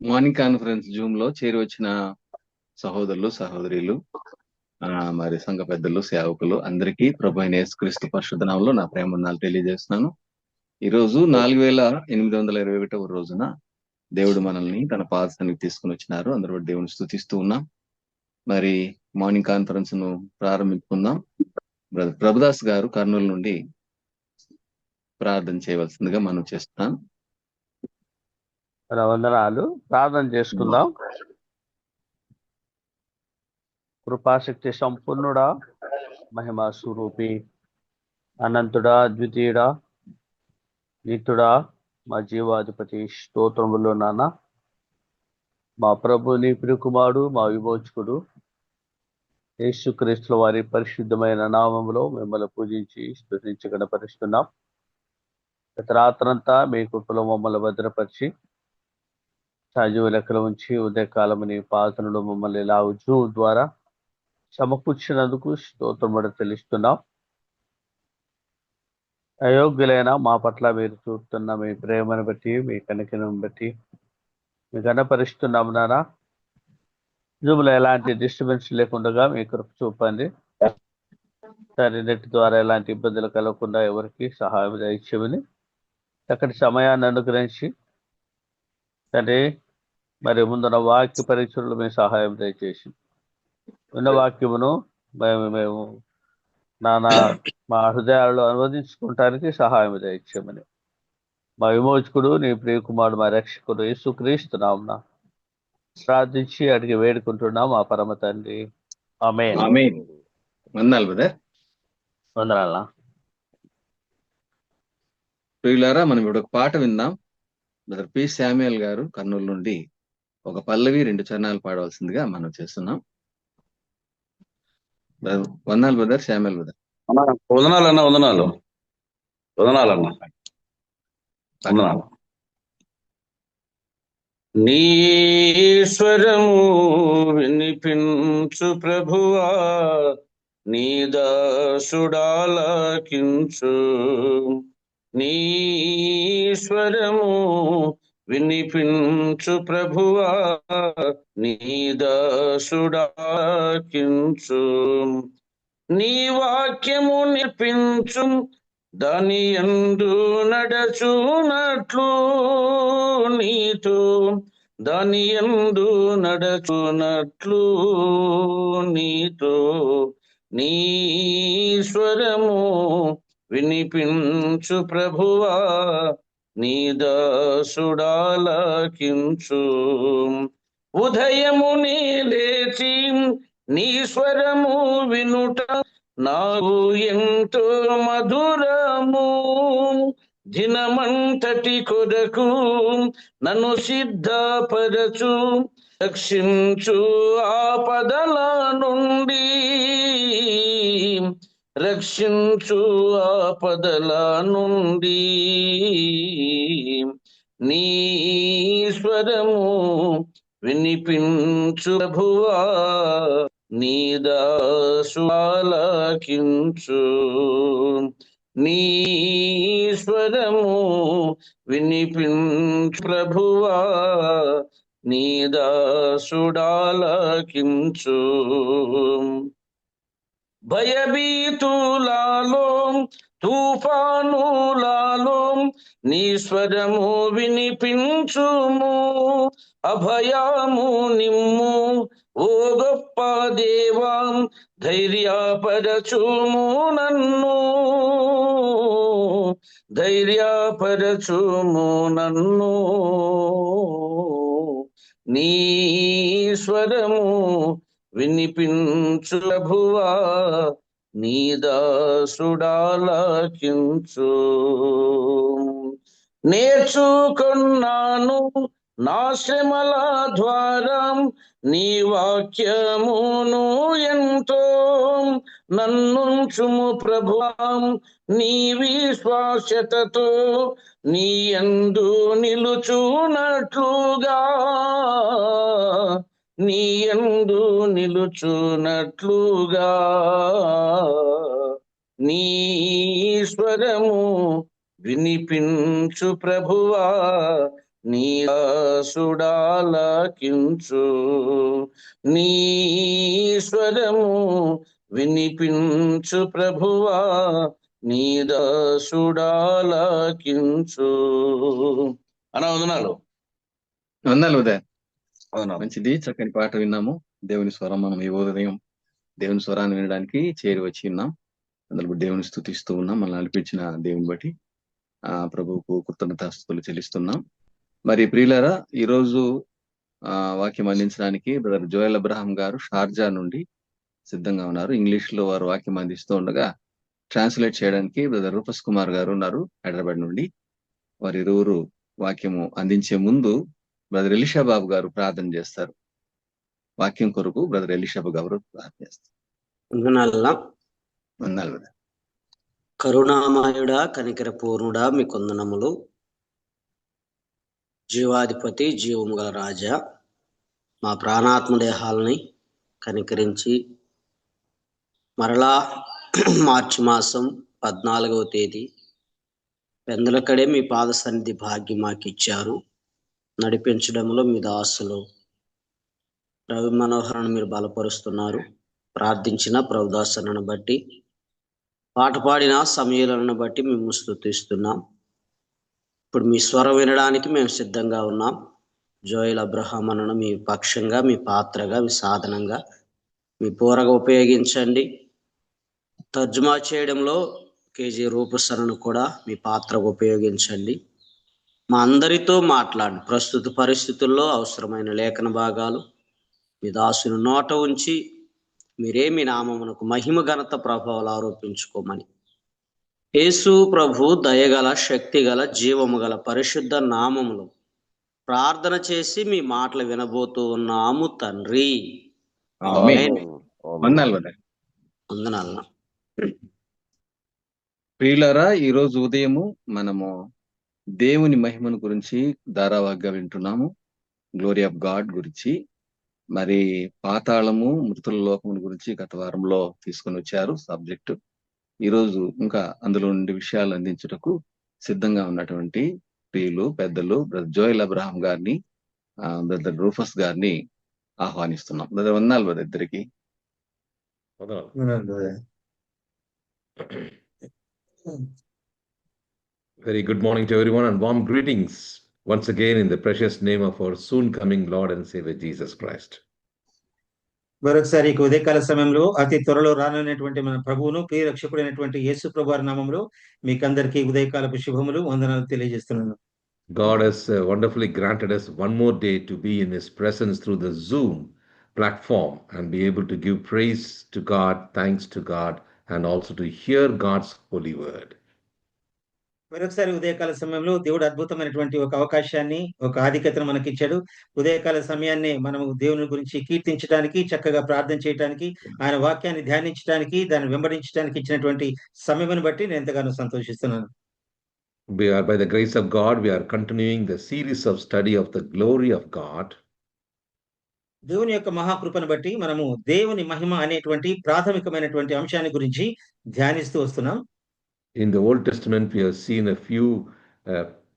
Morning conference Zoom లో చేరి వచ్చిన సహోదరులు సహోదరులు మరి సంఘ పెద్దలు సేవకులు అందరికీ ప్రభు అయిన యేసుక్రీస్తు పరిశుద్ధ నామములో నా ప్రేమ వందనాలు తెలియజేస్తున్నాను. ఈ రోజు 4821 రోజున దేవుడు మనల్ని తన పాదసన్నిధికి తీసుకుని వచ్చినారు. అందరూ దేవుని స్తుతిస్తూ ఉన్నాం. మరి మార్నింగ్ కాన్ఫరెన్స్ ను ప్రారంభించుకుందాం. బ్రదర్ ప్రభుదాస్ గారు కర్నూలు నుండి ప్రార్థన చేయవలసిందిగా మనం చేస్తున్నాం. వందనాలు. ప్రార్థన చేసుకుందాం. కృపాశక్తి సంపూర్ణుడా, మహిమా స్వరూపి, అనంతుడా, ద్వితీయుడా, నిత్యుడా, మా జీవాధిపతి స్తోత్రములో నాన్న, మా ప్రభు నీ ప్రియకుమారుడు, మా విమోచకుడు యేసుక్రీస్తుల వారి పరిశుద్ధమైన నామములో మిమ్మల్ని పూజించి స్తుతించి గణపరుస్తున్నాం. గత రాత్రంతా మీ కృపలో మమ్మల్ని భద్రపరిచి సజీవ లెక్కలు ఉంచి ఉదయకాలం నీ పాత్రలో మమ్మల్ని లావుచు ద్వారా సమకూర్చినందుకు స్తోత్రముడు తెలుస్తున్నాం. అయోగ్యులైన మా పట్ల మీరు చూపుతున్న మీ ప్రేమను బట్టి, మీ కనికరం బట్టి మీ గణపరుస్తున్నాం నాన్న. జూమ్లో ఎలాంటి డిస్టర్బెన్స్ లేకుండా మీ కృప చూపండి. సరే, నెట్ ద్వారా ఎలాంటి ఇబ్బందులు కలగకుండా ఎవరికి సహాయం దయచేయమని చక్కటి సమయాన్ని అనుగ్రహించి సరే మరి ముందున్న వాక్య పరీక్షలు మీ సహాయం దయచేసి ఉన్న వాక్యమును మేము మా హృదయాలలో అనువదించుకోవటానికి సహాయం దయచేయమని మా విమోచకుడు నీ ప్రియకుమారుడు మా రక్షకుడు యేసుక్రీస్తు నామమున ప్రార్థించి అడిగి వేడుకుంటున్నాం మా పరమ తండ్రి. ఆమేన్. వందనాలు బ్రదర్. వందనాలా ప్రియులారా, మనం ఇప్పుడు ఒక పాట విందాం. బ్రదర్ పి శామ్యుయల్ గారు కర్నూలు నుండి ఒక పల్లవి 2 చరణాలు పాడవలసిందిగా మనం చేస్తున్నాం. వందనాలు బ్రదర్ శామ్యుయల్ బ్రదర్. వందనాలన్నా వందనాలు. నీ స్వరము వినిపించు ప్రభువా, నీ దాసుడాలకించు. నీ స్వరము వినిపించు ప్రభువా, నీ దాసుడాలకించు. నీ వాక్యము నేర్పించు, దాని యందు నడచునట్లు నీతో, దాని యందు నడచునట్లు నీతో. నీ స్వరము వినిపించు ప్రభువా, నీ దాసుడాలకించు. ఉదయమునే లేచి నీ స్వరము వినుట నాకు ఎంతో మధురము. దినమంతటి కొరకు నన్ను సిద్ధపరచు, రక్షించు ఆపదల నుండి, రక్షించు ఆపదల నుండి. నీ స్వరము వినిపించు ప్రభువా, నీ దాసుడాలకించు. నీ స్వరము వినిపించు ప్రభువా, నీ దాసుడాలకించు. భయభీతులలో తుఫానులలో నీ స్వరము వినిపించుము. అభయము నిమ్ము ఓ గొప్ప దేవా, ధైర్యపరచుము నన్ను, ధైర్యపరచుము నన్ను. నీ స్వరము వినిపించు ప్రభువా, నీ దాసుడాలకించు. నేర్చుకున్నాను నా శ్రమల ద్వారా నీ వాక్యమును ఎంతో. నన్నుంచుము ప్రభువా నీ విశ్వాస్యతతో, నీ యందు నిలుచునట్లుగా, నీ యందు నిలుచునట్లుగా. నీ స్వరము వినిపించు ప్రభువా, నీ దాసుడాలకించు. నీ స్వరము వినిపించు ప్రభువా, నీ దాసుడాలకించు. అన్న వందనాలు. వందనాలు ఉదయ్. వందనాలు. మంచిది, చక్కని పాట విన్నాము. దేవుని స్వరం మనం ఈ ఉదయం దేవుని స్వరాన్ని వినడానికి చేరి వచ్చి ఉన్నాం. అందులో దేవుని స్తుతిస్తూ ఉన్నాం. మనల్ని నడిపించిన దేవుని బట్టి ప్రభువుకు కృతజ్ఞతాస్తుతులు చెల్లిస్తున్నాం. మరి ప్రియులారా, ఈరోజు వాక్యం అందించడానికి బ్రదర్ జోయల్ అబ్రహాం గారు షార్జా నుండి సిద్ధంగా ఉన్నారు. ఇంగ్లీష్ లో వారు వాక్యం అందిస్తూ ఉండగా ట్రాన్స్లేట్ చేయడానికి బ్రదర్ రూపస్ కుమార్ గారు ఉన్నారు హైదరాబాద్ నుండి. వారి ఇరువురు వాక్యము అందించే ముందు బ్రదర్ ఎలీషా బాబు గారు ప్రార్థన చేస్తారు. వాక్యం కొరకు బ్రదర్ ఎలీషా బాబు గారు ప్రార్థన చేస్తారు. వందనాలు. కరుణామయుడా, కనికర పూర్ణుడా, మీ కొందనములు. జీవాధిపతి, జీవము గల రాజా, మా ప్రాణాత్మ దేహాలని కనికరించి మరలా మార్చి మాసం 14వ తేదీ పెందలకడే మీ పాద సన్నిధి భాగ్యం మాకు ఇచ్చారు. నడిపించడంలో మీ దాసులు రవి మనోహరను మీరు బలపరుస్తున్నారు. ప్రార్థించిన ప్రభుదాసనను బట్టి, పాట పాడిన సమయాలను బట్టి మేము స్తుతిస్తున్నాం. ఇప్పుడు మీ స్వరం వినడానికి మేము సిద్ధంగా ఉన్నాం. జోయల్ అబ్రహాం అన్నను మీ పక్షంగా, మీ పాత్రగా, మీ సాధనంగా, మీ పూరగా ఉపయోగించండి. తర్జుమా చేయడంలో కేజీ రూపసరను కూడా మీ పాత్రగా ఉపయోగించండి. మా అందరితో మాట్లాడండి. ప్రస్తుత పరిస్థితుల్లో అవసరమైన లేఖన భాగాలు మీ దాసుని నోట ఉంచి మీరే మీ నామమునకు మహిమ ఘనత ప్రభావాలు ఆరోపించుకోమని యేసు ప్రభు దయగల, శక్తిగల, జీవము గల పరిశుద్ధ నామములు ప్రార్థన చేసి మీ మాటలు వినబోతూ ఉన్నాము తండ్రి. వందనాలు. ప్రియులారా, ఈ రోజు ఉదయము మనము దేవుని మహిమను గురించి ధారావాహిగా వింటున్నాము. గ్లోరీ ఆఫ్ గాడ్ గురించి. మరి పాతాళము, మృతుల లోకముల గురించి గత వారంలో తీసుకొని వచ్చారు సబ్జెక్టు. ఈరోజు ఇంకా అందులో నుండి విషయాలు అందించుటకు సిద్ధంగా ఉన్నటువంటి ప్రియులు, పెద్దలు బ్రదర్ జోయల్ అబ్రహాం గారిని, బ్రదర్ రూఫస్ గారిని ఆహ్వానిస్తున్నాం. బ్రదర్ వందనాలు బ్రదర్ ఇద్దరికి. Very good morning to everyone and warm greetings once again in the precious name of our soon coming Lord and Savior Jesus Christ. మరొకసారి ఉదయకాల సమయంలో అతి త్వరలో రానున్నటువంటి మన ప్రభువును, ప్రియ రక్షకుడైనటువంటి యేసు ప్రభువారి నామములో మీకందరికీ ఉదయకాలపు శుభములు, వందనాలు తెలియజేస్తున్నాను. God has wonderfully granted us one more day to be in His presence through the Zoom platform and be able to give praise to God, thanks to God, and also to hear God's holy word. మరొకసారి ఉదయకాల సమయంలో దేవుడు అద్భుతమైనటువంటి ఒక అవకాశాన్ని, ఒక ఆధిక్యతను మనకి ఇచ్చాడు. ఉదయకాల సమయాన్ని మనము దేవుని గురించి కీర్తించడానికి, చక్కగా ప్రార్థన చేయడానికి, ఆయన వాక్యాన్ని ధ్యానించడానికి, దాన్ని వెంబడించడానికి ఇచ్చినటువంటి సమయాన్ని బట్టి నేను ఎంతగానో సంతోషిస్తున్నాను. By the grace of God, we are continuing the series of study of the glory of God. దేవుని యొక్క మహాకృపను బట్టి మనము దేవుని మహిమ అనేటువంటి ప్రాథమికమైనటువంటి అంశాన్ని గురించి ధ్యానిస్తూ వస్తున్నాం. In the Old Testament, we have seen a few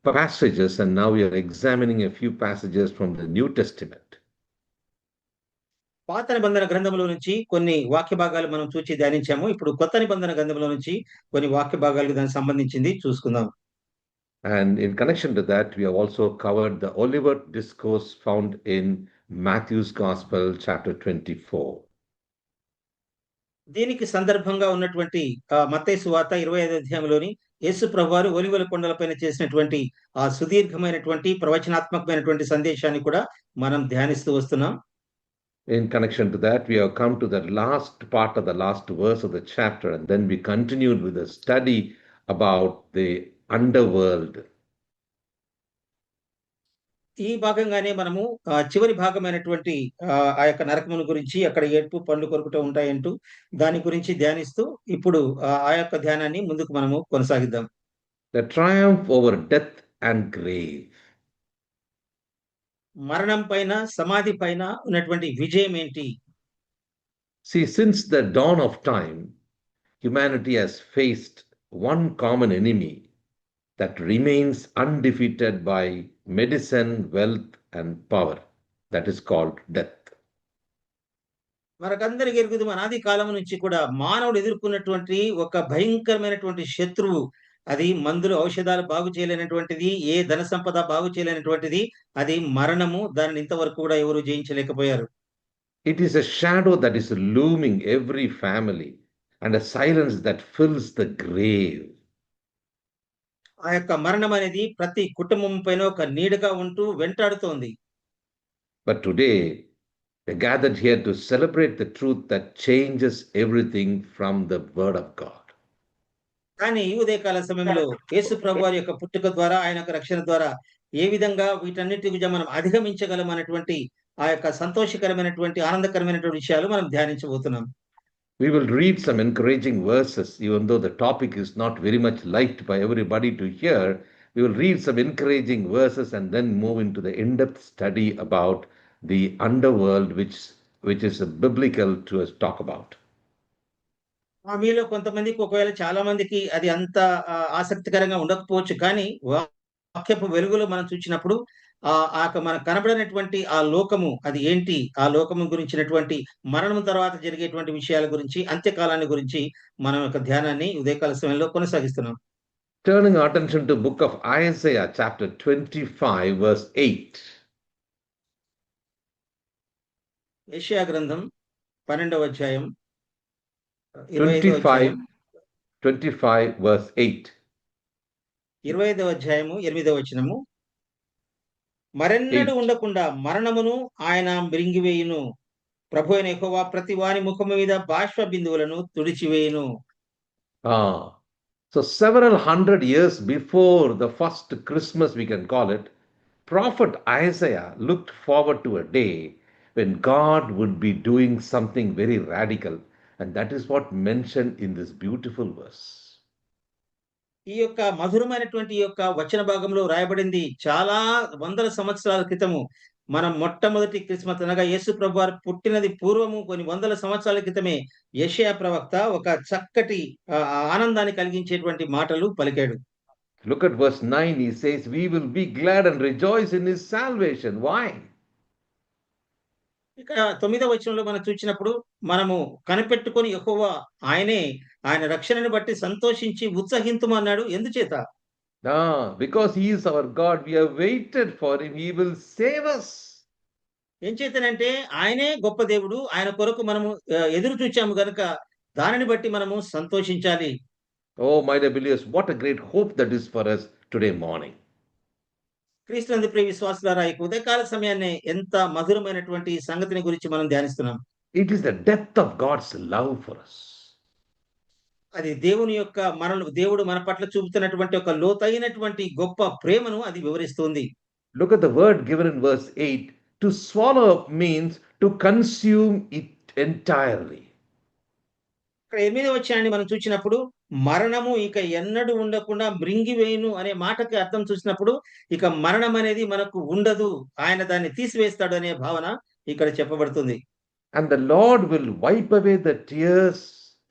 passages, and now we are examining a few passages from the New Testament. పాత నిబంధన గ్రంథంలో నుంచి కొన్ని వాక్య భాగాలు మనం చూచి ధ్యానించాము. ఇప్పుడు కొత్త నిబంధన గ్రంథంలో నుంచి కొన్ని వాక్య భాగాలకు దానికి సంబంధించింది చూసుకుందాం. And in connection to that, we have also covered the Olivet Discourse found in Matthew's Gospel, chapter 24. దీనికి సందర్భంగా ఉన్నటువంటి మత్తయి సువార్త 25వ అధ్యాయంలోని యేసు ప్రభువారు ఒలివల కొండలపైన చేసినటువంటి ఆ సుదీర్ఘమైనటువంటి ప్రవచనాత్మకమైనటువంటి సందేశాన్ని కూడా మనం ధ్యానిస్తూ వస్తున్నాం. In connection to that, we have come to the last part of the last verse of the chapter, and then we continued with a study about the underworld. ఈ భాగంగానే మనము చివరి భాగమైనటువంటి ఆ యొక్క నరకమును గురించి, అక్కడ ఏడ్పు పండ్లు కొరుకుతూ ఉంటాయంటూ దాని గురించి ధ్యానిస్తూ ఇప్పుడు ఆ యొక్క ధ్యానాన్ని ముందుకు మనము కొనసాగిద్దాం. The triumph over death and grave. మరణం పైన, సమాధి పైన ఉన్నటువంటి విజయం ఏంటి? See, since the dawn of time, humanity has faced one common enemy that remains undefeated by medicine, wealth, and power. That is called death. మనకందరికి ఎరుగుదు అనాది కాలం నుంచి కూడా మానవుడు ఎదుర్కొన్నటువంటి ఒక భయంకరమైనటువంటి శత్రువు. అది మందులు, ఔషధాలు బాగు చేయలేనటువంటిది, ఏ ధన సంపద బాగు చేయలేనటువంటిది. అది మరణము. దానిని ఇంతవరకు కూడా ఎవరు జయించలేకపోయారు. It is a shadow that is looming every family and a silence that fills the grave. ఆ యొక్క మరణం అనేది ప్రతి కుటుంబం పైన ఒక నీడగా ఉంటూ వెంటాడుతోంది. But today, we're gathered here to celebrate the truth that changes everything from the Word of God. కానీ ఈ ఉదయకాల సమయంలో యేసు ప్రభువారి యొక్క పుట్టుక ద్వారా, ఆయన యొక్క రక్షణ ద్వారా ఏ విధంగా వీటన్నిటి గురించి మనం అధిగమించగలం అనేటువంటి ఆ యొక్క సంతోషకరమైనటువంటి, ఆనందకరమైనటువంటి విషయాలు మనం ధ్యానించబోతున్నాం. We will read some encouraging verses, even though the topic is not very much liked by everybody to hear. We will read some encouraging verses and then move into the in-depth study about the underworld, which is biblical to us talk about. మీలో కొంతమందికి, ఒకవేళ చాలా మందికి అది అంత ఆసక్తికరంగా ఉండకపోవచ్చు. కానీ వాక్యపు వెలుగులో మనం చూసినప్పుడు మనకు కనబడినటువంటి ఆ లోకము అది ఏంటి? ఆ లోకము గురించినటువంటి మరణం తర్వాత జరిగేటువంటి విషయాల గురించి, అంత్యకాలాన్ని గురించి మనం యొక్క ధ్యానాన్ని ఉదయకాల సమయంలో కొనసాగిస్తున్నాం. Turning our attention to book of Isaiah, chapter 25, verse 8. యెషయా గ్రంథం 12వ అధ్యాయం 25, verse 8. 25వ అధ్యాయము 8వ వచనము. మరెన్నడూ ఉండకుండా మరణమును ఆయన మృంగివేయును. ప్రభువైన యెహోవా ప్రతి వాని ముఖము మీద బాష్ప బిందువులను తుడిచివేయును. So several hundred years before the first Christmas, we can call it, prophet Isaiah looked forward to a day when God would be doing something very radical, and that is what mentioned in this beautiful verse. ఈ యొక్క మధురమైనటువంటి యొక్క వచన భాగంలో రాయబడింది చాలా వందల సంవత్సరాల క్రితము. మనం మొట్టమొదటి క్రిస్మస్ అనగా యేసు ప్రభువారు పుట్టినది పూర్వము కొన్ని వందల సంవత్సరాల క్రితమే యెషయా ప్రవక్త ఒక చక్కటి ఆనందాన్ని కలిగించేటువంటి మాటలు పలికాడు. Look at verse 9. He says, "We will be glad and rejoice in his salvation." Why? ఇక్కడ 9వ వచనంలో మనం చూసినప్పుడు మనము కనిపెట్టుకొని యెహోవా ఆయన రక్షణను బట్టి సంతోషించి ఉత్సహింతుము అన్నాడు. ఎందుచేత? Because he is our God. We have waited for him. He will save us. ఏం చేతనంటే ఆయనే గొప్ప దేవుడు. ఆయన కొరకు మనము ఎదురు చూచాము గనుక దానిని బట్టి మనము సంతోషించాలి. Oh, my dear believers, what a great hope that is for us today morning. క్రీస్తునందు ప్రియ విశ్వాసులారా, ఈ ఉదయకాల సమయాన్ని ఎంత మధురమైనటువంటి సంగతిని గురించి మనం ధ్యానిస్తున్నాం. It is the depth of God's love for us. అది దేవుడు మన పట్ల చూపుతున్నటువంటి ఒక లోతైనటువంటి గొప్ప ప్రేమను అది వివరిస్తుంది. Look at the word given in verse 8. To swallow up means to consume it entirely. ఇక్కడ 8వ వచనాన్ని మనం చూసినప్పుడు మరణము ఇక ఎన్నడూ ఉండకుండా మృంగివేయును అనే మాటకి అర్థం చూసినప్పుడు ఇక మరణం అనేది మనకు ఉండదు, ఆయన దాన్ని తీసివేస్తాడు అనే భావన ఇక్కడ చెప్పబడుతుంది. And the Lord will wipe away the tears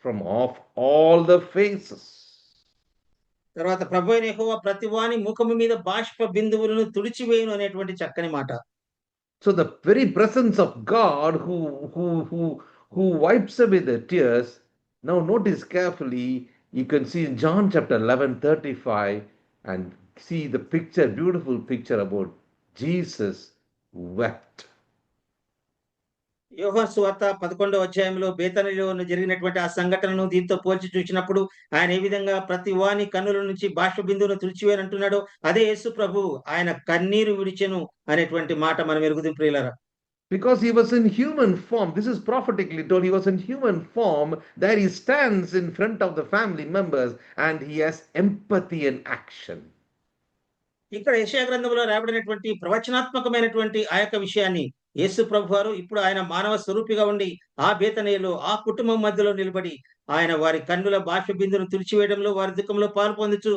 from off all the faces. తర్వాత ప్రభువైన యెహోవా ప్రతి వాని ముఖము మీద బాష్ప బిందువులను తుడిచివేయును అనేటువంటి చక్కని మాట. So the very presence of God who wipes away the tears. Now notice carefully, you can see in John chapter 11:35 and see the picture, beautiful picture about Jesus wept. యోహాను సువార్త 11వ అధ్యాయంలో బేతనీలో జరిగినటువంటి ఆ సంఘటనను దీంతో పోల్చి చూసినప్పుడు ఆయన ఏ విధంగా ప్రతి వాని కన్నుల నుంచి బాష్ప బిందువును తుడిచివేయని అంటున్నాడో అదే యేసు ప్రభు ఆయన కన్నీరు విడిచెను అనేటువంటి మాట మనం ఎరుగుదాం ప్రియులారా. Because he was in human form. This is prophetically told. He was in human form. There he stands in front of the family members and he has empathy and action. ఇక్కడ యెషయా గ్రంథంలో రాయబడినటువంటి ప్రవచనాత్మకమైనటువంటి ఆ యొక్క విషయాన్ని యేసు ప్రభువారు ఇప్పుడు ఆయన మానవ స్వరూపిగా ఉండి ఆ బేతనీలో ఆ కుటుంబం మధ్యలో నిలబడి ఆయన వారి కన్నుల బాష్ప బిందును తుడిచివేయడంలో, వారి దుఃఖంలో పాలు పొందుచు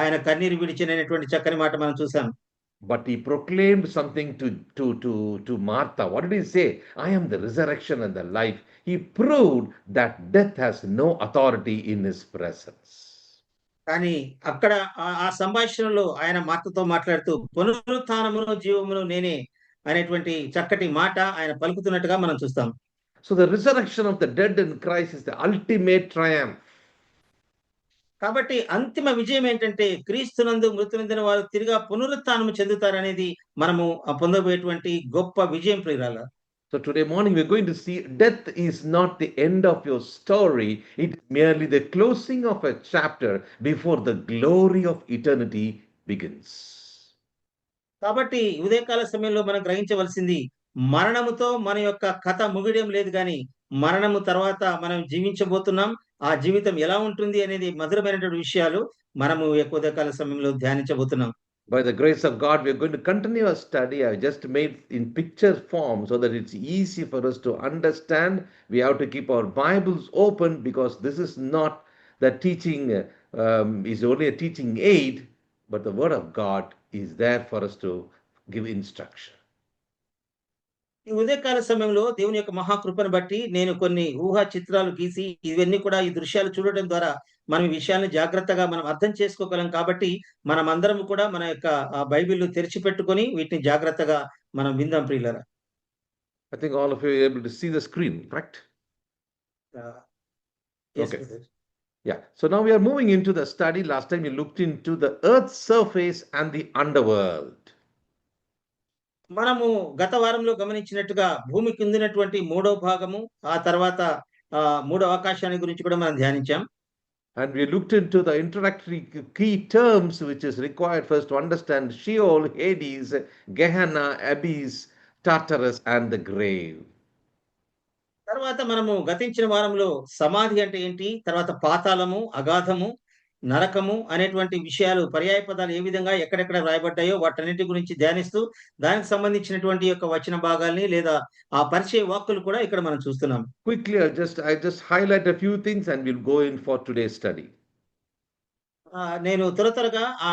ఆయన కన్నీరు విడిచినటువంటి చక్కని మాట మనం చూసాం. But he proclaimed something to Martha. What did he say? I am the resurrection and the life. He proved that death has no authority in his presence. కానీ అక్కడ ఆ సంభాషణలో ఆయన మార్తతో మాట్లాడుతూ పునరుత్థానమును జీవమును నేనే అనేటువంటి చక్కటి మాట ఆయన పలుకుతున్నట్టుగా మనం చూస్తాం. So the resurrection of the dead in Christ is the ultimate triumph. కాబట్టి అంతిమ విజయం ఏంటంటే క్రీస్తునందు మృతి నొందిన వారు తిరిగా పునరుత్థానము చెందుతారనేది మనము పొందబోయేటువంటి గొప్ప విజయం ప్రియులారా. So today morning we're going to see death is not the end of your story. It is merely the closing of a chapter before the glory of eternity begins. కాబట్టి ఉదయకాల సమయంలో మనం గ్రహించవలసింది మరణముతో మన యొక్క కథ ముగియడం లేదు గాని మరణము తర్వాత మనం జీవించబోతున్నాం. ఆ జీవితం ఎలా ఉంటుంది అనేది మధురమైనటువంటి విషయాలు మనము ఉదయకాల సమయంలో ధ్యానించబోతున్నాం. By the grace of God, we're going to continue our study. I've just made in picture form so that it's easy for us to understand. We have to keep our Bibles open because this is not the teaching, is only a teaching aid, but the Word of God is there for us to give instruction. ఈ ఉదయకాల సమయంలో దేవుని యొక్క మహాకృపను బట్టి నేను కొన్ని ఊహా చిత్రాలు గీసి ఇవన్నీ కూడా ఈ దృశ్యాలు చూడటం ద్వారా మనం ఈ విషయాలను జాగ్రత్తగా మనం అర్థం చేసుకోగలం. కాబట్టి మనం అందరం కూడా మన యొక్క బైబిల్ తెరిచిపెట్టుకొని వీటిని జాగ్రత్తగా మనం విందాం ప్రియులారా. I think all of you are able to see the screen, correct? Yes, Okay. brother. Yeah. So now we are moving into the study. Last time we looked into the earth's surface and the underworld. మనము గత వారంలో గమనించినట్టుగా భూమి కిందినటువంటి మూడో భాగము, ఆ తర్వాత మూడో ఆకాశాన్ని గురించి కూడా మనం ధ్యానించాం. And we looked into the introductory key terms which is required for us to understand Sheol, Hades, Gehenna, Abyss, Tartarus and the grave. తర్వాత మనము గతించిన వారంలో సమాధి అంటే ఏంటి, తర్వాత పాతాళము, అగాధము, నరకము అనేటువంటి విషయాలు పర్యాయ పదాలు ఏ విధంగా ఎక్కడెక్కడ రాయబడ్డాయో వాటన్నిటి గురించి ధ్యానిస్తూ దానికి సంబంధించినటువంటి యొక్క వచన భాగాల్ని లేదా ఆ పరిచయ వాక్కులు కూడా ఇక్కడ మనం చూస్తున్నాం. Quickly, I just highlight a few things and we'll go in for today's study. నేను త్వరగా ఆ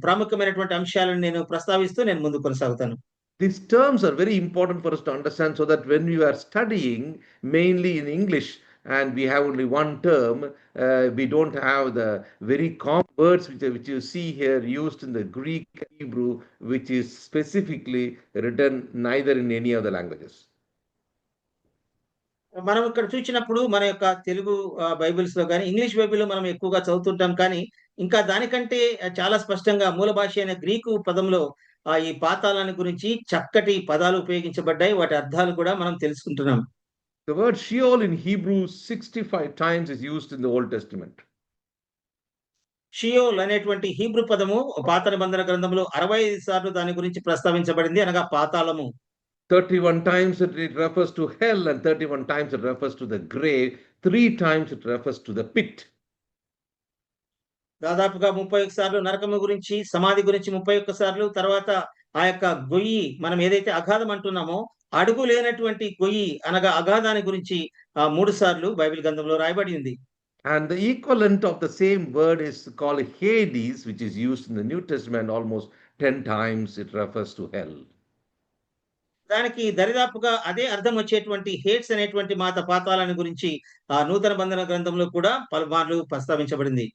ప్రాముఖ్యమైనటువంటి అంశాలను నేను ప్రస్తావిస్తూ నేను ముందు కొనసాగుతాను. These terms are very important for us to understand so that when we are studying mainly in English and we have only one term, we don't have the very common words which you see here used in the Greek, Hebrew, which is specifically written neither in any of the languages. మనం ఇక్కడ చూసినప్పుడు మన యొక్క Telugu Bibles లో కానీ English బైబిల్లో మనం ఎక్కువగా చదువుతుంటాం. కానీ ఇంకా దానికంటే చాలా స్పష్టంగా మూల భాష అయిన గ్రీకు పదంలో ఈ పాతాళాన్ని గురించి చక్కటి పదాలు ఉపయోగించబడ్డాయి. వాటి అర్థాలు కూడా మనం తెలుసుకుంటున్నాం. The word Sheol in Hebrew 65 times is used in the Old Testament. Sheol అనేటువంటి హీబ్రూ పదము పాత నిబంధన గ్రంథంలో 65 సార్లు దాని గురించి ప్రస్తావించబడింది, అనగా పాతాళము. 31 times it refers to hell and 31 times it refers to the grave. 3 times it refers to the pit. దాదాపుగా 31 సార్లు నరకము గురించి, సమాధి గురించి 31 సార్లు, తర్వాత ఆ యొక్క గొయ్యి మనం ఏదైతే అగాధం అంటున్నామో అడుగు లేనటువంటి గొయ్యి అనగా అగాధాన్ని గురించి 3 సార్లు బైబిల్ గ్రంథంలో రాయబడి ఉంది. And the equivalent of the same word is called Hades, which is used in the New Testament almost 10 times. It refers to hell. దానికి దరిదాపుగా అదే అర్థం వచ్చేటువంటి హేడ్స్ అనేటువంటి మాట పాతాళాన్ని గురించి నూతన బంధన గ్రంథంలో కూడా పలుమార్లు ప్రస్తావించబడింది.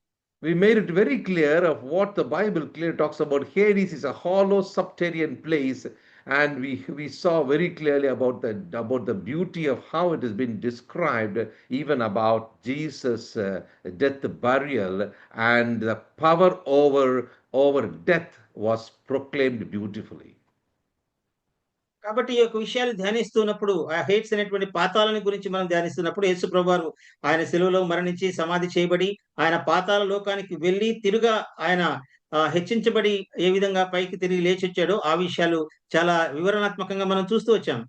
We made it very clear of what the Bible clearly talks about. Hades is a hollow subterranean place, and we saw very clearly about the beauty of how it has been described, even about Jesus' death, burial, and the power over death was proclaimed beautifully. కాబట్టి ఈ యొక్క విషయాలు ధ్యానిస్తున్నప్పుడు ఆ hates అనేటువంటి పాతాళాన్ని గురించి మనం ధ్యానిస్తున్నప్పుడు యేసు ప్రభువారు ఆయన శిలువలో మరణించి సమాధి చేయబడి ఆయన పాతాళ లోకానికి వెళ్ళి తిరుగా ఆయన హెచ్చించబడి ఏ విధంగా పైకి తిరిగి లేచి వచ్చాడో ఆ విషయాలు చాలా వివరణాత్మకంగా మనం చూస్తూ వచ్చాం.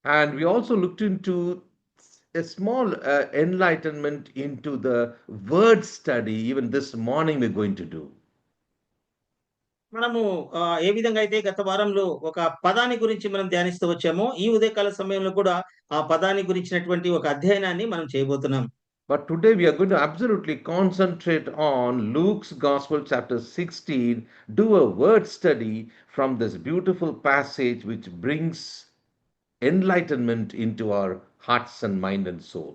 And we also looked into a small enlightenment into the word study. Even this morning we're going to do. మనము ఏ విధంగా అయితే గత వారంలో ఒక పదాన్ని గురించి మనం ధ్యానిస్తూ వచ్చామో ఈ ఉదయకాల సమయంలో కూడా ఆ పదాన్ని గురించినటువంటి ఒక అధ్యయనాన్ని మనం చేయబోతున్నాం. But today we are going to absolutely concentrate on Luke's Gospel chapter 16, do a word study from this beautiful passage which brings enlightenment into our hearts and mind and soul.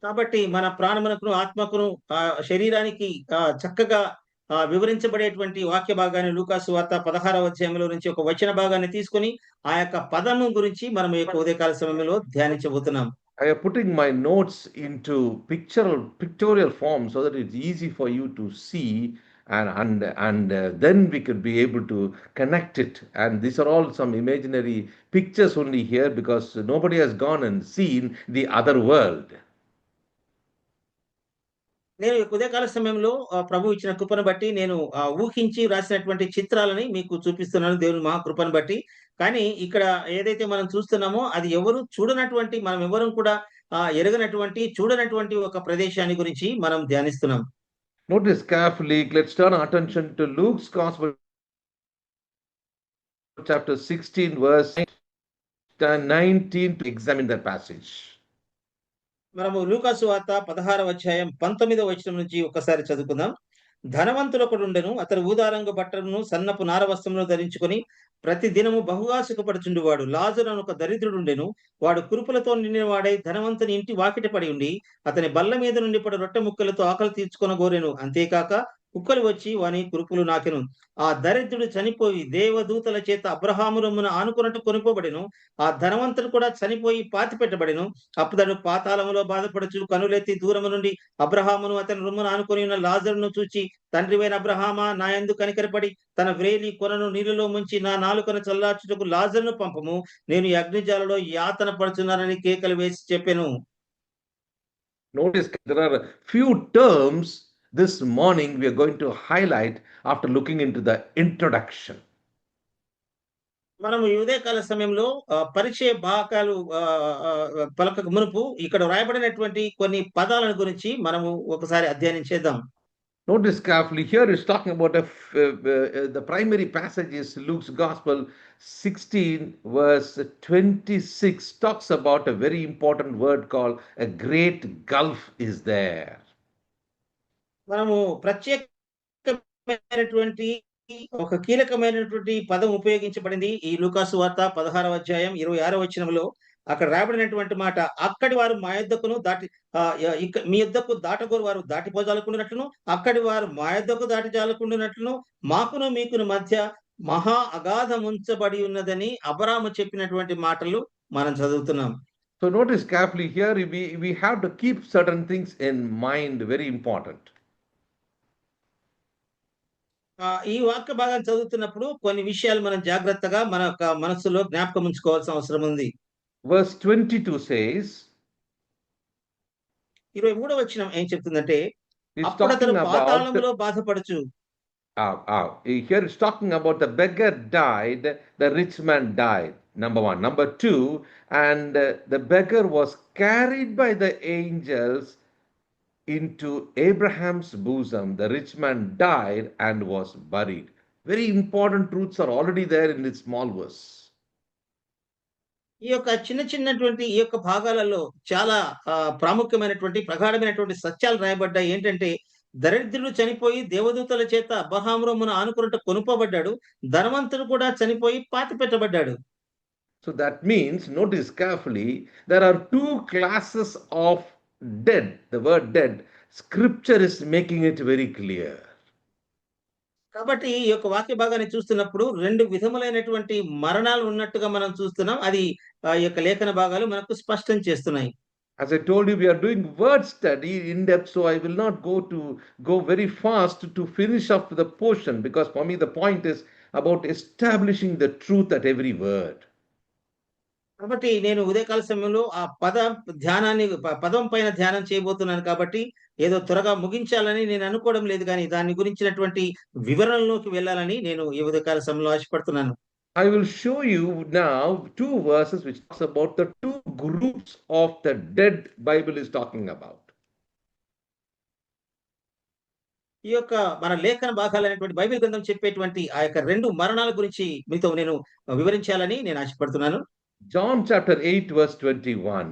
కాబట్టి మన ప్రాణమునకును ఆత్మకును శరీరానికి చక్కగా వివరించబడేటువంటి వాక్య భాగాన్ని లూకాసు వార్త 16వ అధ్యాయంలో నుంచి ఒక వచన భాగాన్ని తీసుకొని ఆ యొక్క పదము గురించి మనం ఈ యొక్క ఉదయకాల సమయంలో ధ్యానించబోతున్నాం. I am putting my notes into pictorial form so that it's easy for you to see, and then we could be able to connect it. And these are all some imaginary pictures only here because nobody has gone and seen the other world. నేను ఈ ఉదయకాల సమయంలో ప్రభు ఇచ్చిన కృపను బట్టి నేను ఊహించి రాసినటువంటి చిత్రాలని మీకు చూపిస్తున్నాను దేవుని మహాకృపను బట్టి. కానీ ఇక్కడ ఏదైతే మనం చూస్తున్నామో అది ఎవరు చూడనటువంటి, మనం ఎవరం కూడా ఎరగనటువంటి, చూడనటువంటి ఒక ప్రదేశాన్ని గురించి మనం ధ్యానిస్తున్నాం. Notice carefully, let's turn our attention to Luke's Gospel, chapter 16, verse 19, to examine that passage. మనము లూకాసు వార్త 16వ అధ్యాయం 19వ వచనం నుంచి ఒకసారి చదువుకుందాం. ధనవంతుడొకడుండెను, అతడు ఊదారంగు బట్టలను సన్నపు నార వస్త్రములను ధరించుకొని ప్రతి దినము బహుగా సుఖపడుచుండువాడు. లాజరు అను ఒక దరిద్రుడుండెను, వాడు కురుపులతో నిండిన వాడై ధనవంతుని ఇంటి వాకిట పడి ఉండి అతని బల్ల మీద నుండి పడు రొట్టె ముక్కలతో ఆకలి తీర్చుకొనగోరెను. అంతేకాక కుక్కలు వచ్చి వాని కురుపులు నాకెను. ఆ దరిద్రుడు చనిపోయి దేవదూతల చేత అబ్రహాము రొమ్మున ఆనుకున్నట్టు కొనుక్కోబడెను. ఆ ధనవంతుడు కూడా చనిపోయి పాతి పెట్టబడెను. అప్పుడడు పాతాళములో బాధపడుచు కనులెత్తి దూరము నుండి అబ్రహామును అతని రొమ్మున ఆనుకొని ఉన్న లాజరును చూచి, తండ్రివైన అబ్రహామా, నా యందు కనికరపడి తన వ్రేలి కొనను నీళ్ళలో ముంచి నా నాలుకను చల్లార్చుటకు లాజరును పంపము, నేను ఈ అగ్నిజాలలో యాతన పడుచున్నానని కేకలు వేసి చెప్పెను. Notice there are a few terms this morning we are going to highlight after looking into the introduction. మనము ఈ ఉదయకాల సమయంలో పరిచయ భాగాలు పలకక మునుపు ఇక్కడ వ్రాయబడినటువంటి కొన్ని పదాలను గురించి మనము ఒకసారి అధ్యయనం చేద్దాం. Notice carefully, here it's talking about the primary passage is Luke's Gospel 16, verse 26, talks about a very important word called a great gulf is there. మనము ప్రత్యేకమైనటువంటి ఒక కీలకమైనటువంటి పదం ఉపయోగించబడింది ఈ లూకాసు వార్త 16వ అధ్యాయం 26వ వచనంలో. అక్కడ రాబడినటువంటి మాట, అక్కడి వారు మా యొద్దకును మీ యొద్దకు దాటగోరు వారు దాటిపోజాలకుండునట్లును, అక్కడి వారు మా యొద్దకు దాటి జాలకుండునట్లును మాకును మీకును మధ్య మహా అగాధం ఉంచబడి ఉన్నదని అబ్రాహాము చెప్పినటువంటి మాటలు మనం చదువుతున్నాం. So notice carefully here, we have to keep certain things in mind, very important. ఈ వాక్య భాగాన్ని చదువుతున్నప్పుడు కొన్ని విషయాలు మనం జాగ్రత్తగా మన యొక్క మనస్సులో జ్ఞాపకం ఉంచుకోవాల్సిన అవసరం ఉంది. Verse 22 says, 23వ వచనం ఏం చెప్తుందంటే, it's అప్పుడు అతడు talking about పాతాళములో బాధపడుచు. Here it's talking about the beggar died, the rich man died, number one. Number two, and the beggar was carried by the angels into Abraham's bosom. The rich man died and was buried. Very important truths are already there in this small verse. ఈ యొక్క చిన్నటువంటి ఈ యొక్క భాగాలలో చాలా ప్రాముఖ్యమైనటువంటి ప్రగాఢమైనటువంటి సత్యాలు రాయబడ్డాయి. ఏంటంటే, దరిద్రుడు చనిపోయి దేవదూతల చేత అబ్రహాము రొమ్మున ఆనుకున్నట్టు కొనుక్కోబడ్డాడు, ధనవంతుడు కూడా చనిపోయి పాతి పెట్టబడ్డాడు. So that means, notice carefully, there are two classes of dead. The word dead, scripture is making it very clear. కాబట్టి ఈ యొక్క వాక్య భాగాన్ని చూస్తున్నప్పుడు రెండు విధములైనటువంటి మరణాలు ఉన్నట్టుగా మనం చూస్తున్నాం. అది ఈ యొక్క లేఖన భాగాలు మనకు స్పష్టం చేస్తున్నాయి. As I told you, we are doing word study in depth, so I will not go very fast to finish up the portion, because for me the point is about establishing the truth at every word. కాబట్టి నేను ఉదయకాల సమయంలో ఆ పదం పైన ధ్యానం చేయబోతున్నాను. కాబట్టి ఏదో త్వరగా ముగించాలని నేను అనుకోవడం లేదు, కానీ దాని గురించినటువంటి వివరణలోకి వెళ్ళాలని నేను ఈ ఉదయకాల సమయంలో ఆశపడుతున్నాను. I will show you now two verses which talks about the two groups of the dead Bible is talking about. ఈ యొక్క మన లేఖన భాగాలైనటువంటి బైబిల్ గ్రంథం చెప్పేటువంటి ఆ యొక్క రెండు మరణాల గురించి మీతో నేను వివరించాలని నేను ఆశపడుతున్నాను. John chapter 8 verse 21.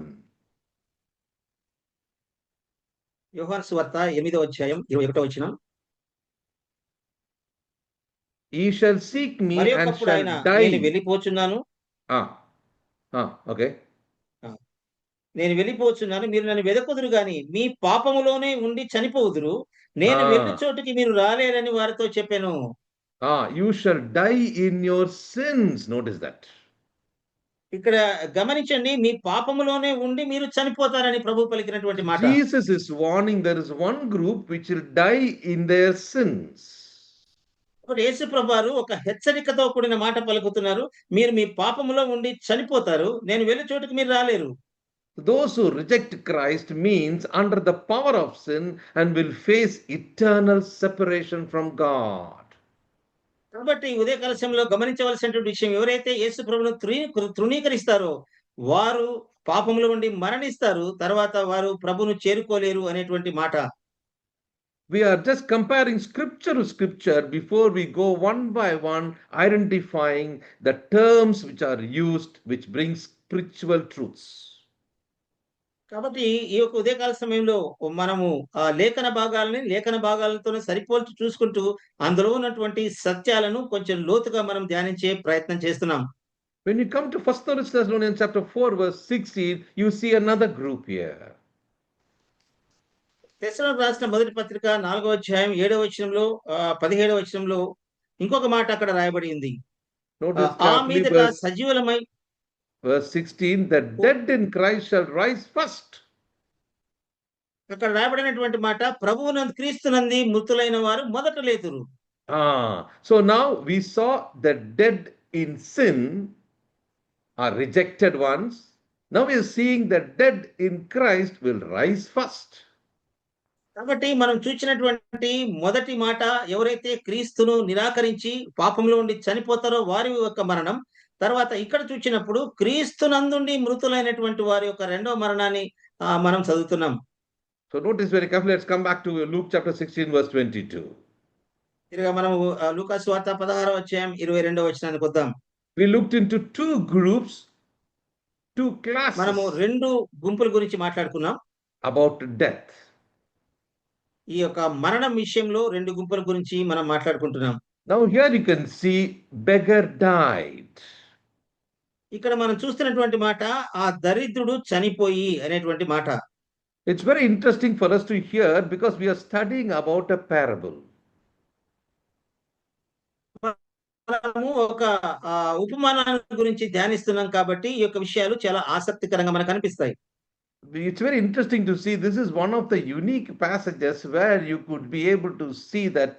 యోహాను సువార్త 8వ అధ్యాయం 21వ వచనం. Ye shall seek me and shall నేను die. వెళ్ళిపోచున్నాను. Okay. నేను వెళ్ళిపోవచ్చున్నాను, మీరు నన్ను వెదకుదురు గాని మీ పాపములోనే ఉండి చనిపోవుదురు, నేను వెళ్ళు Ah, చోటికి మీరు రాలేరని వారితో చెప్పాను. you shall die in your sins. Notice that. ఇక్కడ గమనించండి, మీ పాపములోనే ఉండి మీరు చనిపోతారని ప్రభు పలికినటువంటి మాట. Jesus is warning there is one group which will die in their sins. ఇప్పుడు యేసు ప్రభువారు ఒక హెచ్చరికతో కూడిన మాట పలుకుతున్నారు. మీరు మీ పాపములో ఉండి చనిపోతారు, నేను వెళ్ళే చోటుకి మీరు రాలేరు. Those who reject Christ means under the power of sin and will face eternal separation from God. కాబట్టి ఉదయకాల సమయంలో గమనించవలసినటువంటి విషయం, ఎవరైతే యేసు ప్రభువును తృణీకరిస్తారో వారు పాపములో ఉండి మరణిస్తారు, తర్వాత వారు ప్రభువును చేరుకోలేరు అనేటువంటి మాట. We are just comparing scripture to scripture before we go one by one identifying the terms which are used which bring spiritual truths. కాబట్టి ఈ యొక్క ఉదయకాల సమయంలో మనము లేఖన భాగాలతోనే సరిపోల్చి చూసుకుంటూ అందులో ఉన్నటువంటి సత్యాలను కొంచెం లోతుగా మనం ధ్యానించే ప్రయత్నం చేస్తున్నాం. When you come to 1 Thessalonians chapter 4 verse 16, you see another group here. తెస్సలోనికీయులకు రాసిన మొదటి పత్రిక 4వ అధ్యాయం 7వ వచనంలో 17వ వచనంలో ఇంకొక మాట అక్కడ రాయబడి ఉంది. Notice ఆ carefully మీదట సజీవులమై verse 16, the dead in Christ shall rise first. అక్కడ రాయబడినటువంటి మాట, ప్రభువునందు క్రీస్తునంది మృతులైన వారు మొదట లేతురు. So now we saw the dead in sin are rejected ones. Now we are seeing the dead in Christ will rise first. కాబట్టి మనం చూసినటువంటి మొదటి మాట, ఎవరైతే క్రీస్తును నిరాకరించి పాపంలో ఉండి చనిపోతారో వారి యొక్క మరణం. తర్వాత ఇక్కడ చూసినప్పుడు క్రీస్తునందుండి మృతులైనటువంటి వారి యొక్క రెండవ మరణాన్ని మనం చదువుతున్నాం. So notice very carefully. Let's come back to Luke chapter 16 verse 22. తిరిగా మనం లూకాసు వార్త 16వ అధ్యాయం 22వ వచనానికి వద్దాం. We looked into two groups, two classes మనము రెండు గుంపుల గురించి మాట్లాడుకున్నాం. about death. ఈ యొక్క మరణం విషయంలో రెండు గుంపుల గురించి మనం మాట్లాడుకుంటున్నాం. Now here you can see beggar died. ఇక్కడ మనం చూస్తున్నటువంటి మాట, ఆ దరిద్రుడు చనిపోయి అనేటువంటి మాట. It's very interesting for us to hear because we are studying about a parable. మనము ఒక ఉపమానాల గురించి ధ్యానిస్తున్నాం కాబట్టి ఈ యొక్క విషయాలు చాలా ఆసక్తికరంగా మనకు అనిపిస్తాయి. It's very interesting to see this is one of the unique passages where you could be able to see that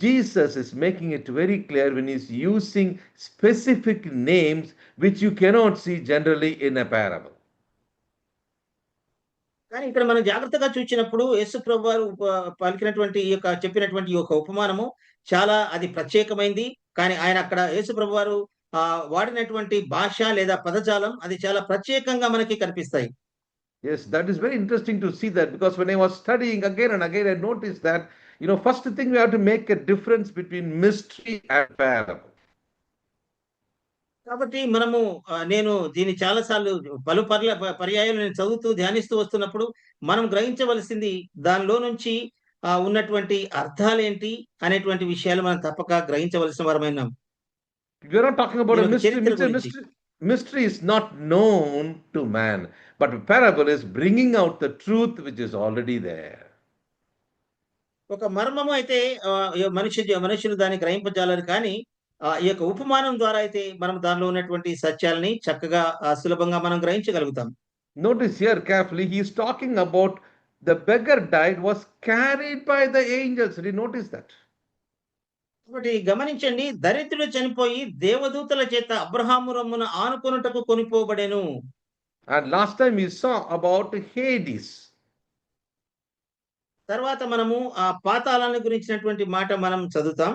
Jesus is making it very clear when he's using specific names which you cannot see generally in a parable. కానీ ఇక్కడ మనం జాగ్రత్తగా చూసినప్పుడు యేసు ప్రభువారు పలికినటువంటి ఈ యొక్క చెప్పినటువంటి ఈ యొక్క ఉపమానము చాలా అది ప్రత్యేకమైంది. కానీ ఆయన అక్కడ యేసు ప్రభువారు వాడినటువంటి భాష లేదా పదజాలం అది చాలా ప్రత్యేకంగా మనకి కనిపిస్తాయి. Yes, that is very interesting to see that because when I was studying again and again, I noticed that, first thing we have to make a difference between mystery and parable. కాబట్టి మనము నేను దీన్ని చాలా సార్లు పర్యాయాలు నేను చదువుతూ ధ్యానిస్తూ వస్తున్నప్పుడు మనం గ్రహించవలసింది దానిలో నుంచి ఉన్నటువంటి అర్థాలేంటి అనేటువంటి విషయాలు మనం తప్పక గ్రహించవలసిన వారమైనాం. We are not talking about a mystery. Mystery is not known to man, but a parable is bringing out the truth which is already there. ఒక మర్మము అయితే మనుషులు దాన్ని గ్రహింపజాలరు, కానీ ఈ యొక్క ఉపమానం ద్వారా అయితే మనం దానిలో ఉన్నటువంటి సత్యాలని చక్కగా సులభంగా మనం గ్రహించగలుగుతాం. Notice here carefully, he is talking about the beggar died was carried by the angels. Did you notice that? కాబట్టి గమనించండి, దరిద్రుడు చనిపోయి దేవదూతల చేత Abraham రొమ్మున ఆనుకొనుటకు కొనిపోబడెను. And last time we saw about Hades. తర్వాత మనము ఆ పాతాళాన్ని గురించినటువంటి మాట మనం చదువుతాం.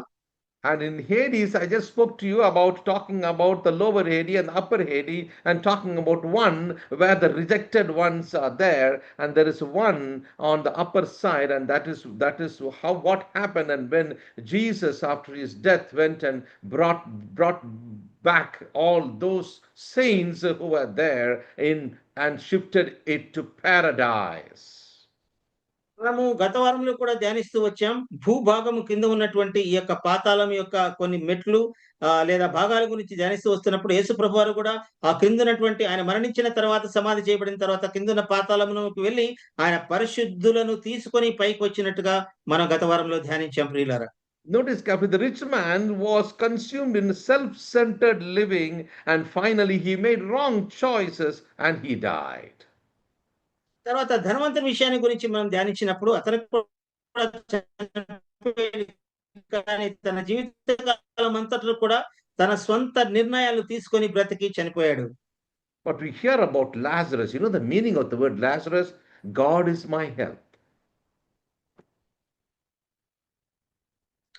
And in Hades, I just spoke to you about talking about the lower Hades and upper Hades, and talking about one where the rejected ones are there, and there is one on the upper side, and that is how what happened, and when Jesus after his death went and brought back all those saints who were there in and shifted it to paradise. మనము గత వారంలో కూడా ధ్యానిస్తూ వచ్చాం. భూభాగము కింద ఉన్నటువంటి ఈ యొక్క పాతాళం యొక్క కొన్ని మెట్లు లేదా భాగాల గురించి ధ్యానిస్తూ వస్తున్నప్పుడు యేసు ప్రభువారు కూడా ఆ కిందున్నటువంటి ఆయన మరణించిన తర్వాత సమాధి చేయబడిన తర్వాత కిందున్న పాతాళమునకు వెళ్లి ఆయన పరిశుద్ధులను తీసుకొని పైకొచ్చినట్టుగా మనం గత వారంలో ధ్యానించాం ప్రియులారా. Notice carefully, the rich man was consumed in self-centered living, and finally he made wrong choices and he died. తర్వాత ధనవంతుని విషయాన్ని గురించి మనం ధ్యానించినప్పుడు అతనికి కూడా చనిపోయాడు. కానీ తన జీవిత కాలం అంతట్లో కూడా తన స్వంత నిర్ణయాలు తీసుకొని బ్రతికి చనిపోయాడు. But we hear about Lazarus. You know the meaning of the word Lazarus? God is my help.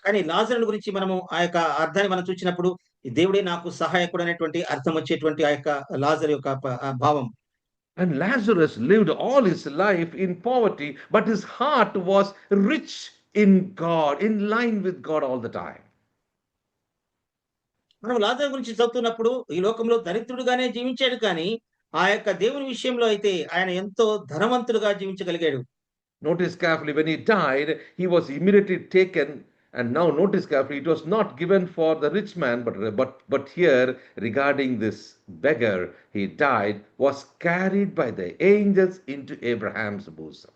కానీ లాజరుని గురించి మనము ఆ యొక్క అర్థాన్ని మనం చూసినప్పుడు దేవుడే నాకు సహాయకుడు అనేటువంటి అర్థం వచ్చేటువంటి ఆ యొక్క లాజరు యొక్క భావం. And Lazarus lived all his life in poverty, but his heart was rich in God, in line with God all the time. మనం లాజరు గురించి చదువుతున్నప్పుడు ఈ లోకంలో దరిద్రుడుగానే జీవించాడు, కానీ ఆ యొక్క దేవుని విషయంలో అయితే ఆయన ఎంతో ధనవంతుడుగా జీవించగలిగాడు. Notice carefully, when he died, he was immediately taken. And now notice carefully, it was not given for the rich man, but here regarding this beggar, he died, was carried by the angels into Abraham's bosom.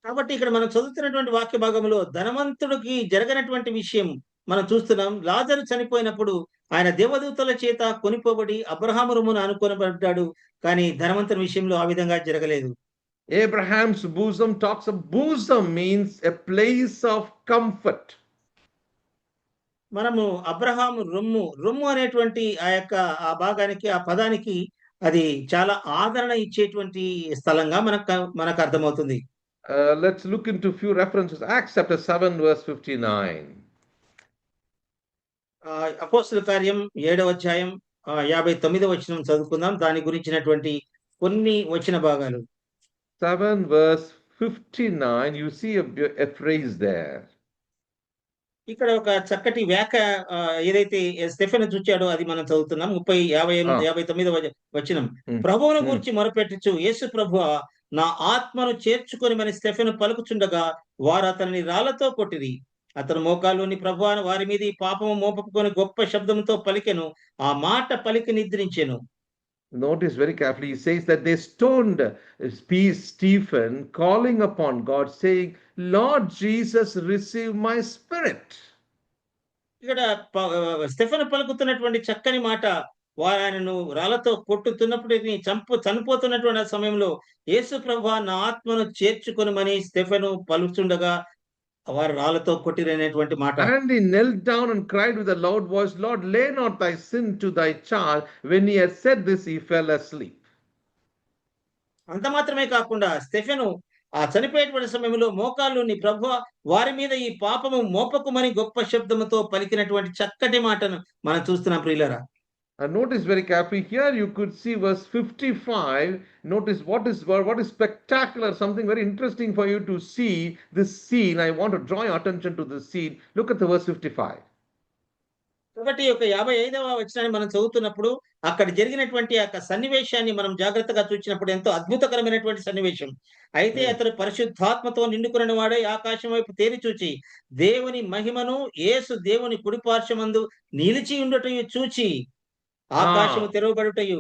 కాబట్టి ఇక్కడ మనం చదువుతున్నటువంటి వాక్య భాగంలో ధనవంతుడికి జరగనటువంటి విషయం మనం చూస్తున్నాం. లాజరు చనిపోయినప్పుడు ఆయన దేవదూతల చేత కొనిపోబడి అబ్రహాము రొమ్మున అనుకొనబడ్డాడు, కానీ ధనవంతుని విషయంలో ఆ విధంగా జరగలేదు. Abraham's bosom talks of bosom means a place of comfort. మనము అబ్రహాము రొమ్ము అనేటువంటి ఆ యొక్క ఆ భాగానికి ఆ పదానికి అది చాలా ఆదరణ ఇచ్చేటువంటి స్థలంగా మనకు అర్థమవుతుంది. Let's look into few references. Acts chapter 7 verse 59. అపోస్తలుల కార్యం 7వ అధ్యాయం 59వ వచనం చదువుకుందాం. దాని గురించినటువంటి కొన్ని వచన భాగాలు. 7 verse 59, you see a phrase there. ఇక్కడ ఒక చక్కటి ఏదైతే స్టెఫెను చూచాడో అది మనం చదువుతున్నాం. 59వ వచనం. ప్రభువును గూర్చి మొరపెట్టుచు, యేసు ప్రభువా నా ఆత్మను చేర్చుకొనిమని స్టెఫెను పలుకుచుండగా వారు అతనిని రాళ్లతో కొట్టిరి. అతను మోకాల్లోని ప్రభువా వారి మీద ఈ పాపము మోపకుని గొప్ప శబ్దంతో పలికెను. ఆ మాట పలికి నిద్రించెను. Notice very carefully, he says that they stoned Stephen, calling upon God, saying, Lord Jesus, receive my spirit. ఇక్కడ స్టెఫెను పలుకుతున్నటువంటి చక్కని మాట, వారు ఆయనను రాళ్లతో కొట్టుతున్నప్పుడు చనిపోతున్నటువంటి సమయంలో యేసు ప్రభువా నా ఆత్మను చేర్చుకొనుమని స్టెఫెను పలుకుతుండగా వారు రాళ్లతో కొట్టిరనేటువంటి మాట. And he knelt down and cried with a loud voice, Lord, lay not thy sin to thy charge. When he had said this, he fell asleep. అంత మాత్రమే కాకుండా స్టెఫెను ఆ చనిపోయేటువంటి సమయంలో మోకాళ్ళుని ప్రభువా వారి మీద ఈ పాపము మోపకుమని గొప్ప శబ్దముతో పలికినటువంటి చక్కటి మాటను మనం చూస్తున్నాం ప్రియులారా. And notice very carefully here, you could see verse 55. Notice what is spectacular, something very interesting for you to see this scene. I want to draw your attention to this scene. Look at the verse 55. కాబట్టి ఒక 55వ వచనాన్ని మనం చదువుతున్నప్పుడు అక్కడ జరిగినటువంటి ఆ సన్నివేశాన్ని మనం జాగ్రత్తగా చూసినప్పుడు ఎంతో అద్భుతకరమైనటువంటి సన్నివేశం. అయితే అతడు పరిశుద్ధాత్మతో నిండుకున్న వాడై ఆకాశం వైపు తేరి చూచి దేవుని మహిమను యేసు దేవుని కుడిపార్శ్వమందు నిలిచి ఉండటయు చూచి ఆకాశము తెరవబడుటయు.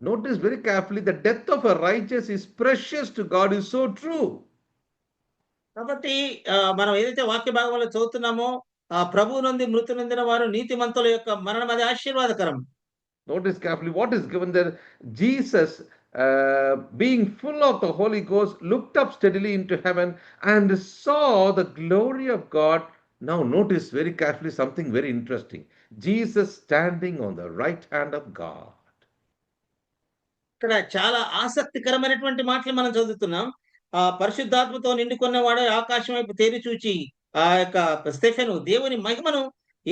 Notice very carefully, the death of a righteous is precious to God, is so true. కాబట్టి మనం ఏదైతే వాక్య భాగంలో చదువుతున్నామో ఆ ప్రభువు నుండి మృతి నొందిన వారు నీతిమంతుల యొక్క మరణం అది ఆశీర్వాదకరం. Notice carefully what is given there. Jesus, being full of the Holy Ghost, looked up steadily into heaven and saw the glory of God. Now notice very carefully something very interesting. Jesus standing on the right hand of God. ఇక్కడ చాలా ఆసక్తికరమైనటువంటి మాటలు మనం చదువుతున్నాం. ఆ పరిశుద్ధాత్మతో నిండుకున్నవాడు ఆకాశం వైపు తేరి చూచి ఆ యొక్క స్టెఫెను దేవుని మహిమను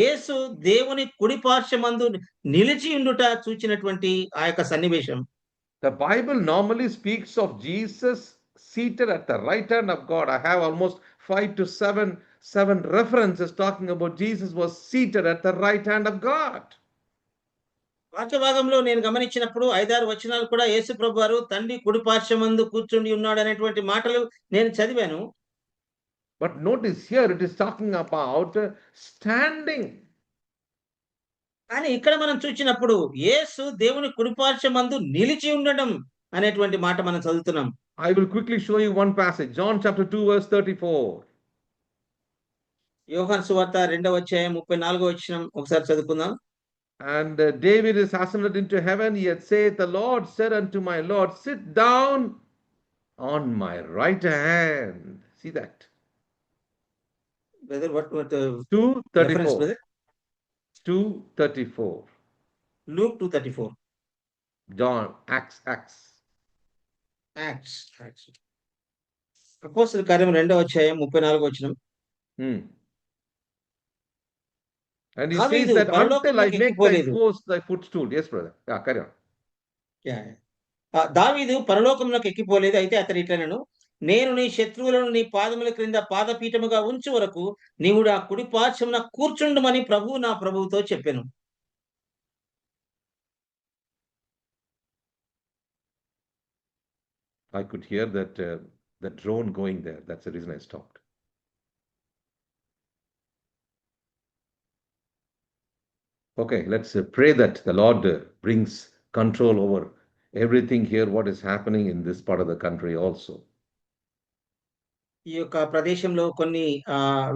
యేసు దేవుని కుడి పార్శ్వమందు నిలిచి ఉండుట చూచినటువంటి ఆ యొక్క సన్నివేశం. The Bible normally speaks of Jesus seated at the right hand of God. I have almost 5 to 7 references talking about Jesus was seated at the right hand of God. వాక్య భాగంలో నేను గమనించినప్పుడు 5-6 వచనాలు కూడా యేసు ప్రభువారు తండ్రి కుడి పార్శ్వమందు కూర్చుండి ఉన్నాడు అనేటువంటి మాటలు నేను చదివాను. But notice here it is talking about standing. కానీ ఇక్కడ మనం చూచినప్పుడు యేసు దేవుని కుడి పార్శ్వమందు నిలిచి ఉండడం అనేటువంటి మాట మనం చదువుతున్నాం. I will quickly show you one passage. John chapter 2 verse 34. యోహాను సువార్త 2వ అధ్యాయం 34వ వచనం ఒకసారి చదువుకుందాం. And David is ascended into heaven, yet saith, the Lord said unto my Lord, sit down on my right hand. See that? Brother, what reference, 2:34. brother? 2:34. Luke 2:34. John, Acts. Acts. అపోస్తలుల కార్యం 2వ అధ్యాయం 34వ వచనం. And he దావీదు says that until I పరలోకంలోకి make thy ఎక్కిపోలేదు. foes thy footstool. Yes, brother. Yeah, carry on. దావీదు పరలోకంలోకి ఎక్కిపోలేదు. అయితే అతడు ఇట్లనెను, నేను నీ శత్రువులను నీ పాదముల క్రింద పాదపీఠముగా ఉంచు వరకు నీవు నా కుడి పార్శ్వమున కూర్చుండుమని ప్రభువు నా ప్రభువుతో చెప్పెను. I could hear that the drone going there. That's the reason I stopped. Okay, let's pray that the Lord brings control over everything here, what is happening in this part of the country also. ఈ యొక్క ప్రదేశంలో కొన్ని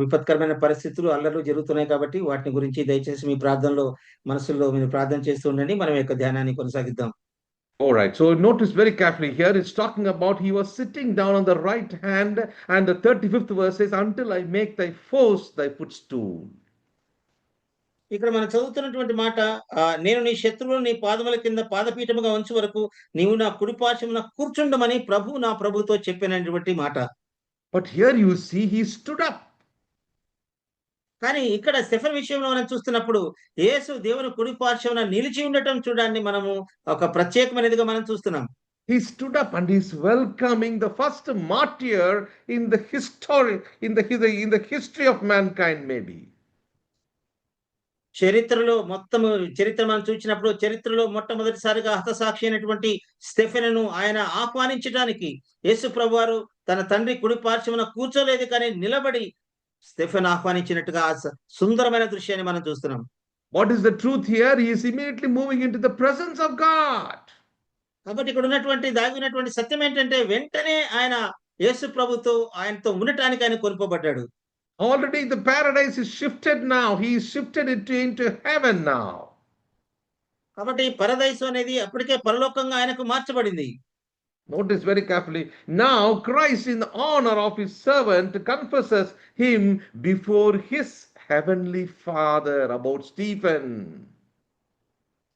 విపత్కరమైన పరిస్థితులు అల్లర్లు జరుగుతున్నాయి కాబట్టి వాటిని గురించి దయచేసి మీ ప్రార్థనలో మనసులో మీరు ప్రార్థన చేస్తూ ఉండండి. మనం యొక్క ధ్యానాన్ని కొనసాగిద్దాం. All right, so notice very carefully here, it's talking about he was sitting down on the right hand, and the 35th verse says, until I make thy foes thy footstool. ఇక్కడ మనం చదువుతున్నటువంటి మాట, నేను నీ శత్రువులను నీ పాదముల కింద పాదపీఠముగా ఉంచు వరకు నీవు నా కుడి పార్శ్వమున కూర్చుండమని ప్రభువు నా ప్రభువుతో చెప్పినటువంటి మాట. But here you see he stood up. కానీ ఇక్కడ స్టెఫెన్ విషయంలో మనం చూస్తున్నప్పుడు యేసు దేవుని కుడి పార్శ్వమున నిలిచి ఉండటం చూడండి, మనము ఒక ప్రత్యేకమైనదిగా మనం చూస్తున్నాం. He stood up and he's welcoming the first martyr in the history of mankind, maybe. చరిత్ర మనం చూసినప్పుడు చరిత్రలో మొట్టమొదటిసారిగా హతసాక్షి అయినటువంటి స్టెఫెనును ఆయన ఆహ్వానించడానికి యేసు ప్రభువారు తన తండ్రి కుడి పార్శ్వమున కూర్చోలేదు, కానీ నిలబడి స్టెఫెన్ ఆహ్వానించినట్టుగా సుందరమైన దృశ్యాన్ని మనం చూస్తున్నాం. What is the truth here? He is immediately moving into the presence of God. కాబట్టి ఇక్కడ దాగినటువంటి సత్యం ఏంటంటే వెంటనే ఆయన యేసు ప్రభుతో ఆయనతో ఉండటానికి ఆయన కొనుకోబడ్డాడు. Already the paradise is shifted now. He is shifted into heaven now. కాబట్టి పరదైసు అనేది అప్పటికే పరలోకంగా ఆయనకు మార్చబడింది. Notice very carefully. Now Christ, in the honor of his servant, confesses him before his heavenly Father about Stephen.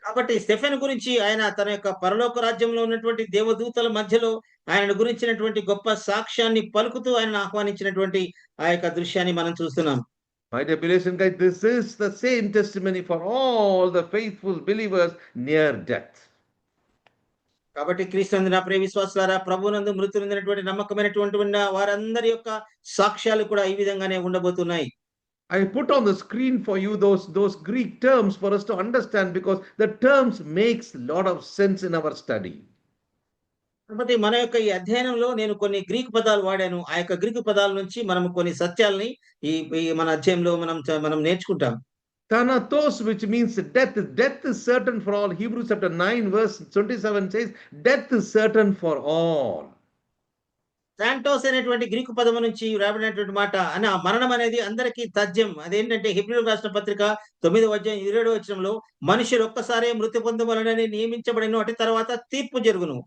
కాబట్టి Stephen గురించి ఆయన తన యొక్క పరలోక రాజ్యంలో ఉన్నటువంటి దేవదూతల మధ్యలో ఆయన గురించినటువంటి గొప్ప సాక్ష్యాన్ని పలుకుతూ ఆయన ఆహ్వానించినటువంటి ఆ యొక్క దృశ్యాన్ని మనం చూస్తున్నాం. My dear believers in Christ, this is the same testimony for all the faithful believers near death. కాబట్టి క్రీస్తునందు ప్రియ విశ్వాసులారా, ప్రభువునందు మృతి నొందినటువంటి నమ్మకమైనటువంటి వారందరి యొక్క సాక్ష్యాలు కూడా ఈ విధంగానే ఉండబోతున్నాయి. I put on the screen for you those Greek terms for us to understand, because the terms makes a lot of sense in our study. కాబట్టి మన యొక్క ఈ అధ్యయనంలో నేను కొన్ని గ్రీకు పదాలు వాడాను. ఆ యొక్క గ్రీకు పదాల నుంచి మనం కొన్ని సత్యాల్ని ఈ మన అధ్యయనంలో మనం నేర్చుకుంటాం. Thanatos, which means death. Death is certain for all. Hebrews chapter 9 verse 27 says, death is certain for all. Santos అనేటువంటి గ్రీకు పదము నుంచి రాబడినటువంటి మాట అని మరణం అనేది అందరికీ తథ్యం. అదేంటంటే హెబ్రీయులకు రాసిన పత్రిక 9వ అధ్యాయం 27వ వచనంలో మనుషులు ఒక్కసారే మృతి పొందవలనని నియమించబడిన వాటి తర్వాత తీర్పు జరుగును.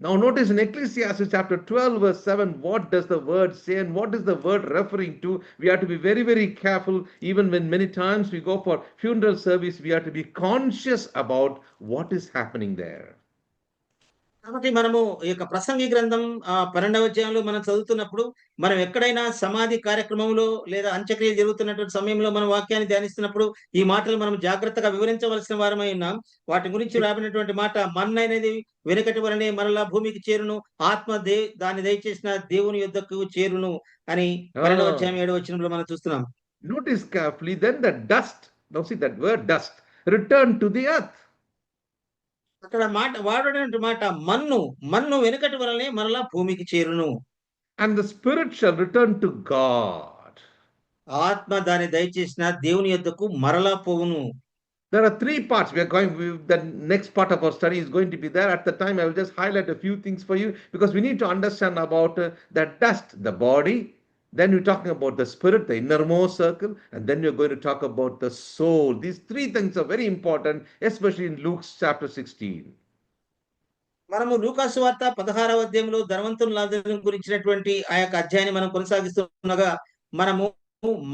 Now notice in Ecclesiastes chapter 12 verse 7, what does the word say and what is the word referring to? We have to be very, very careful. Even when many times we go for funeral service, we have to be conscious about what is happening there. కాబట్టి మనము ఈ యొక్క ప్రసంగి గ్రంథం 12వ అధ్యాయంలో మనం చదువుతున్నప్పుడు మనం ఎక్కడైనా సమాధి కార్యక్రమంలో లేదా అంత్యక్రియ జరుగుతున్నటువంటి సమయంలో మనం వాక్యాన్ని ధ్యానిస్తున్నప్పుడు ఈ మాటలు మనం జాగ్రత్తగా వివరించవలసిన వారమై ఉన్నాం. వాటి గురించి రాబడినటువంటి మాట, మన్నైనది వెనుకటి వలనే మరలా భూమికి చేరును, ఆత్మ దాన్ని దయచేసిన దేవుని యొద్దకు చేరును అని 12వ అధ్యాయం 7వ వచనంలో మనం చూస్తున్నాం. Notice carefully, then the dust, now see that word dust, return to the earth. అక్కడ వాడినటువంటి మాట మన్ను. మన్ను వెనుకటి వలనే మరలా భూమికి చేరును. And the spirit shall return to God. ఆత్మ దాన్ని దయచేసిన దేవుని యొద్దకు మరలా పోవును. There are three parts. The next part of our study is going to be there. At the time, I will just highlight a few things for you because we need to understand about the dust, the body. Then we're talking about the spirit, the innermost circle, and then we're going to talk about the soul. These three things are very important, especially in Luke's chapter 16. మనము లూకాసు వార్త 16వ అధ్యాయంలో ధనవంతుని లాజరును గురించినటువంటి ఆ యొక్క అధ్యాయాన్ని మనం కొనసాగిస్తుండగా మనము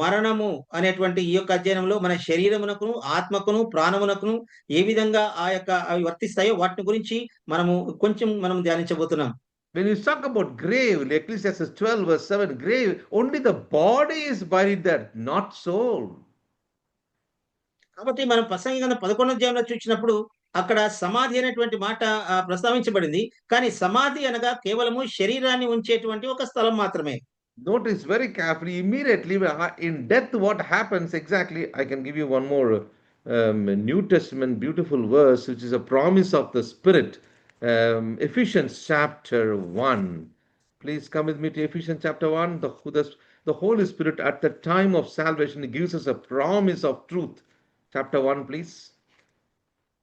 మరణము అనేటువంటి ఈ యొక్క అధ్యయనంలో మన శరీరమునకును ఆత్మకును ప్రాణమునకును ఏ విధంగా ఆ యొక్క అవి వర్తిస్తాయో వాటిని గురించి మనం ధ్యానించబోతున్నాం. When you talk about grave, Ecclesiastes 12 verse 7, grave, only the body is buried there, not soul. కాబట్టి మనం ప్రసంగి గ్రంథం 11వ అధ్యాయంలో చూసినప్పుడు అక్కడ సమాధి అనేటువంటి మాట ప్రస్తావించబడింది. కానీ సమాధి అనగా కేవలము శరీరాన్ని ఉంచేటువంటి ఒక స్థలం మాత్రమే. Notice very carefully, immediately in death, what happens exactly? I can give you one more New Testament beautiful verse, which is a promise of the Spirit. Ephesians chapter 1. Please come with me to Ephesians chapter 1. The Holy Spirit at the time of salvation gives us a promise of truth. Chapter 1, please.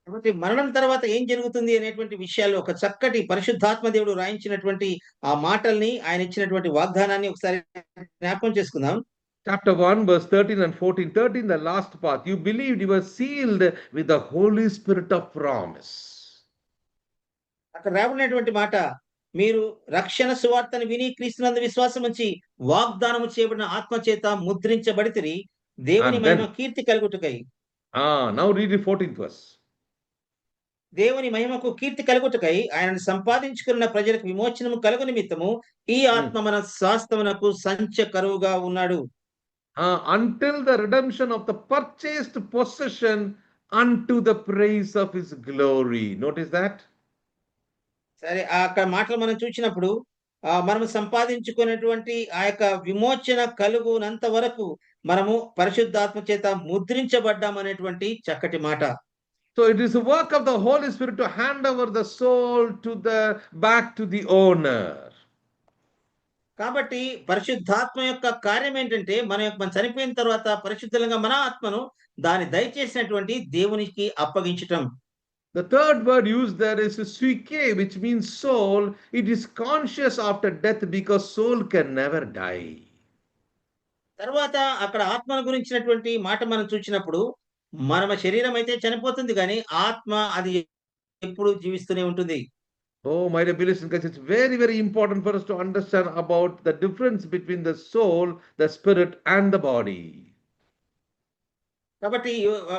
కాబట్టి మరణం తర్వాత ఏం జరుగుతుంది అనేటువంటి విషయాలు ఒక చక్కటి పరిశుద్ధాత్మ దేవుడు రాయించినటువంటి ఆ మాటల్ని ఆయన ఇచ్చినటువంటి వాగ్దానాన్ని ఒకసారి జ్ఞాపకం చేసుకుందాం. Chapter 1 verse 13 and 14. 13, the last part. You believed, you were sealed with the Holy Spirit of promise. అక్కడ రాబడినటువంటి మాట, మీరు రక్షణ సువార్తను విని క్రీస్తునందు విశ్వాసం ఉంచి వాగ్దానము చేయబడిన ఆత్మ చేత ముద్రించబడితిరి, దేవుని మహిమ కీర్తి కలుగుటకై. Now read the 14th verse. దేవుని మహిమకు కీర్తి కలుగుటకై ఆయనను సంపాదించుకున్న ప్రజలకు విమోచనము కలుగు నిమిత్తము ఈ ఆత్మ మన స్వాస్థ్యమునకు సంచ కరువుగా ఉన్నాడు. Until the redemption of the purchased possession unto the praise of his glory. Notice that? సరే, అక్కడ మాటలు మనం చూసినప్పుడు మనము సంపాదించుకున్నటువంటి ఆ యొక్క విమోచన కలుగునంత వరకు మనము పరిశుద్ధాత్మ చేత ముద్రించబడ్డాం అనేటువంటి చక్కటి మాట. So it is the work of the Holy Spirit to hand over the soul back to the owner. కాబట్టి పరిశుద్ధాత్మ యొక్క కార్యం ఏంటంటే మనం చనిపోయిన తర్వాత పరిశుద్ధంగా మన ఆత్మను దాని దయచేసినటువంటి దేవునికి అప్పగించటం. The third word used there is psyche, which means soul. It is conscious after death because soul can never die. తర్వాత అక్కడ ఆత్మను గురించినటువంటి మాట మనం చూసినప్పుడు మన శరీరం అయితే చనిపోతుంది కానీ ఆత్మ అది ఎప్పుడు జీవిస్తూనే ఉంటుంది. Oh, my dear brothers and sisters, it's very, very important for us to understand about the difference between the soul, the spirit, and the body. కాబట్టి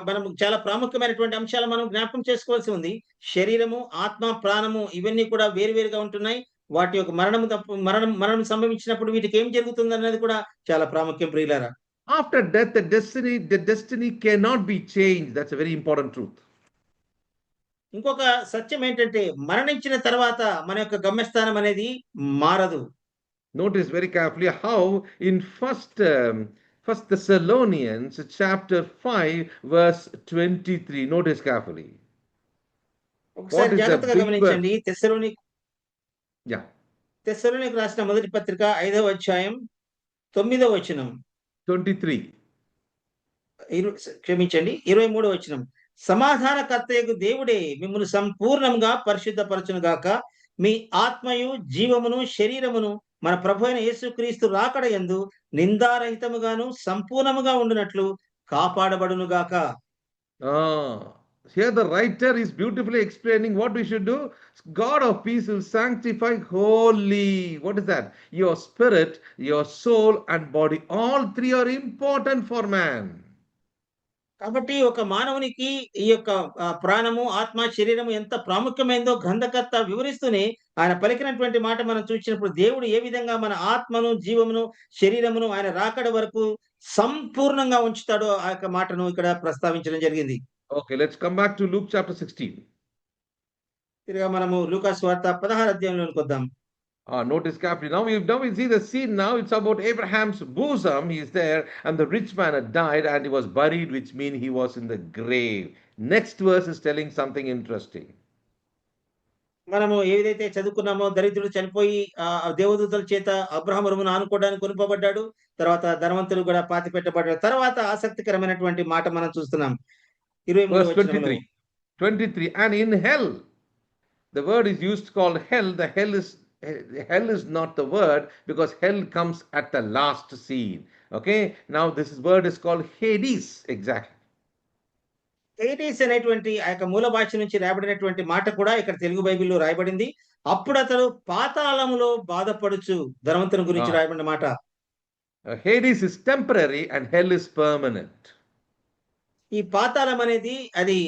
మనం చాలా ప్రాముఖ్యమైనటువంటి అంశాలు మనం జ్ఞాపకం చేసుకోవాల్సి ఉంది. శరీరము, ఆత్మ, ప్రాణము ఇవన్నీ కూడా వేరువేరుగా ఉంటున్నాయి. వాటి యొక్క మరణం సంభవించినప్పుడు వీటికి ఏం జరుగుతుంది అన్నది కూడా చాలా ప్రాముఖ్యం ప్రియులారా. After death, the destiny cannot be changed. That's a very important truth. ఇంకొక సత్యం ఏంటంటే మరణించిన తర్వాత మన యొక్క గమ్యస్థానం అనేది మారదు. Notice very carefully how in First Thessalonians chapter 5 verse 23. Notice carefully. ఒకసారి జాగ్రత్తగా గమనించండి. Yeah. తెస్సలోనికీయులకు రాసిన మొదటి పత్రిక 5వ అధ్యాయం 9వ వచనం. 23. క్షమించండి, 23వ వచనం. సమాధానకర్తయగు దేవుడే మిమ్మును సంపూర్ణంగా పరిశుద్ధపరచును గాక, మీ ఆత్మయు జీవమును శరీరమును మన ప్రభు అయిన యేసుక్రీస్తు రాకడ యందు నిందారహితముగాను సంపూర్ణముగా ఉండునట్లు కాపాడబడును గాక. Here the writer is beautifully explaining what we should do. God of peace will sanctify wholly. What is that? Your spirit, your soul and body. All three are important for man. కాబట్టి ఒక మానవునికి ఈ యొక్క ప్రాణము, ఆత్మ, శరీరము ఎంత ప్రాముఖ్యమైందో గ్రంథకర్త వివరిస్తూనే ఆయన పలికినటువంటి మాట మనం చూసినప్పుడు దేవుడు ఏ విధంగా మన ఆత్మను, జీవమును, శరీరమును ఆయన రాకడ వరకు సంపూర్ణంగా ఉంచుతాడో ఆ యొక్క మాటను ఇక్కడ ప్రస్తావించడం జరిగింది. Okay, let's come back to Luke chapter 16. తిరిగా మనము లూకాసు వార్త 16వ అధ్యాయంలోకి వద్దాం. Notice carefully. Now we see the scene now. It's about Abraham's bosom. He is there and the rich man had died and he was buried, which means he was in the grave. Next verse is telling something interesting. మనము ఏదైతే చదువుకున్నామో దరిద్రుడు చనిపోయి దేవదూతల చేత అబ్రహాము రొమ్మున ఆనుకోవడానికి కొనుపబడ్డాడు. తర్వాత ధనవంతుడు కూడా పాతిపెట్టబడ్డాడు. తర్వాత ఆసక్తికరమైనటువంటి మాట మనం చూస్తున్నాం 23వ Verse వచనంలో. 23. 23. And in hell, the word is used called hell. The hell is not the word because hell comes at the last scene. Okay. Now this word is called Hades. Exactly. Hades అనేటువంటి ఆ యొక్క మూల భాష నుంచి రాయబడినటువంటి మాట కూడా ఇక్కడ తెలుగు బైబిల్లో రాయబడింది. అప్పుడు అతడు పాతాళములో బాధపడుచు ధనవంతుని గురించి Ah. రాయబడిన మాట. Hades is temporary and hell is permanent. ఈ పాతాళం అనేది అది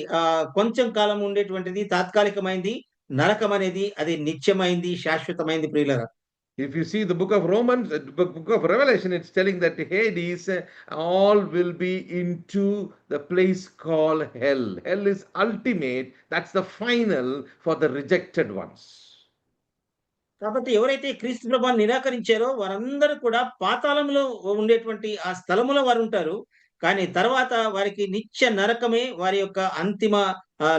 కొంచెం కాలం ఉండేటువంటిది, తాత్కాలికమైంది. నరకం అనేది అది నిత్యమైంది, శాశ్వతమైంది ప్రియులారా. If you see the book of Romans, book of Revelation, it's telling that Hades, all will be into the place called hell. Hell is ultimate. That's the final for the rejected ones. కాబట్టి ఎవరైతే క్రీస్తు ప్రభువుని నిరాకరించారో వారందరూ కూడా పాతాళంలో ఉండేటువంటి ఆ స్థలములో వారు ఉంటారు. కానీ తర్వాత వారికి నిత్య నరకమే వారి యొక్క అంతిమ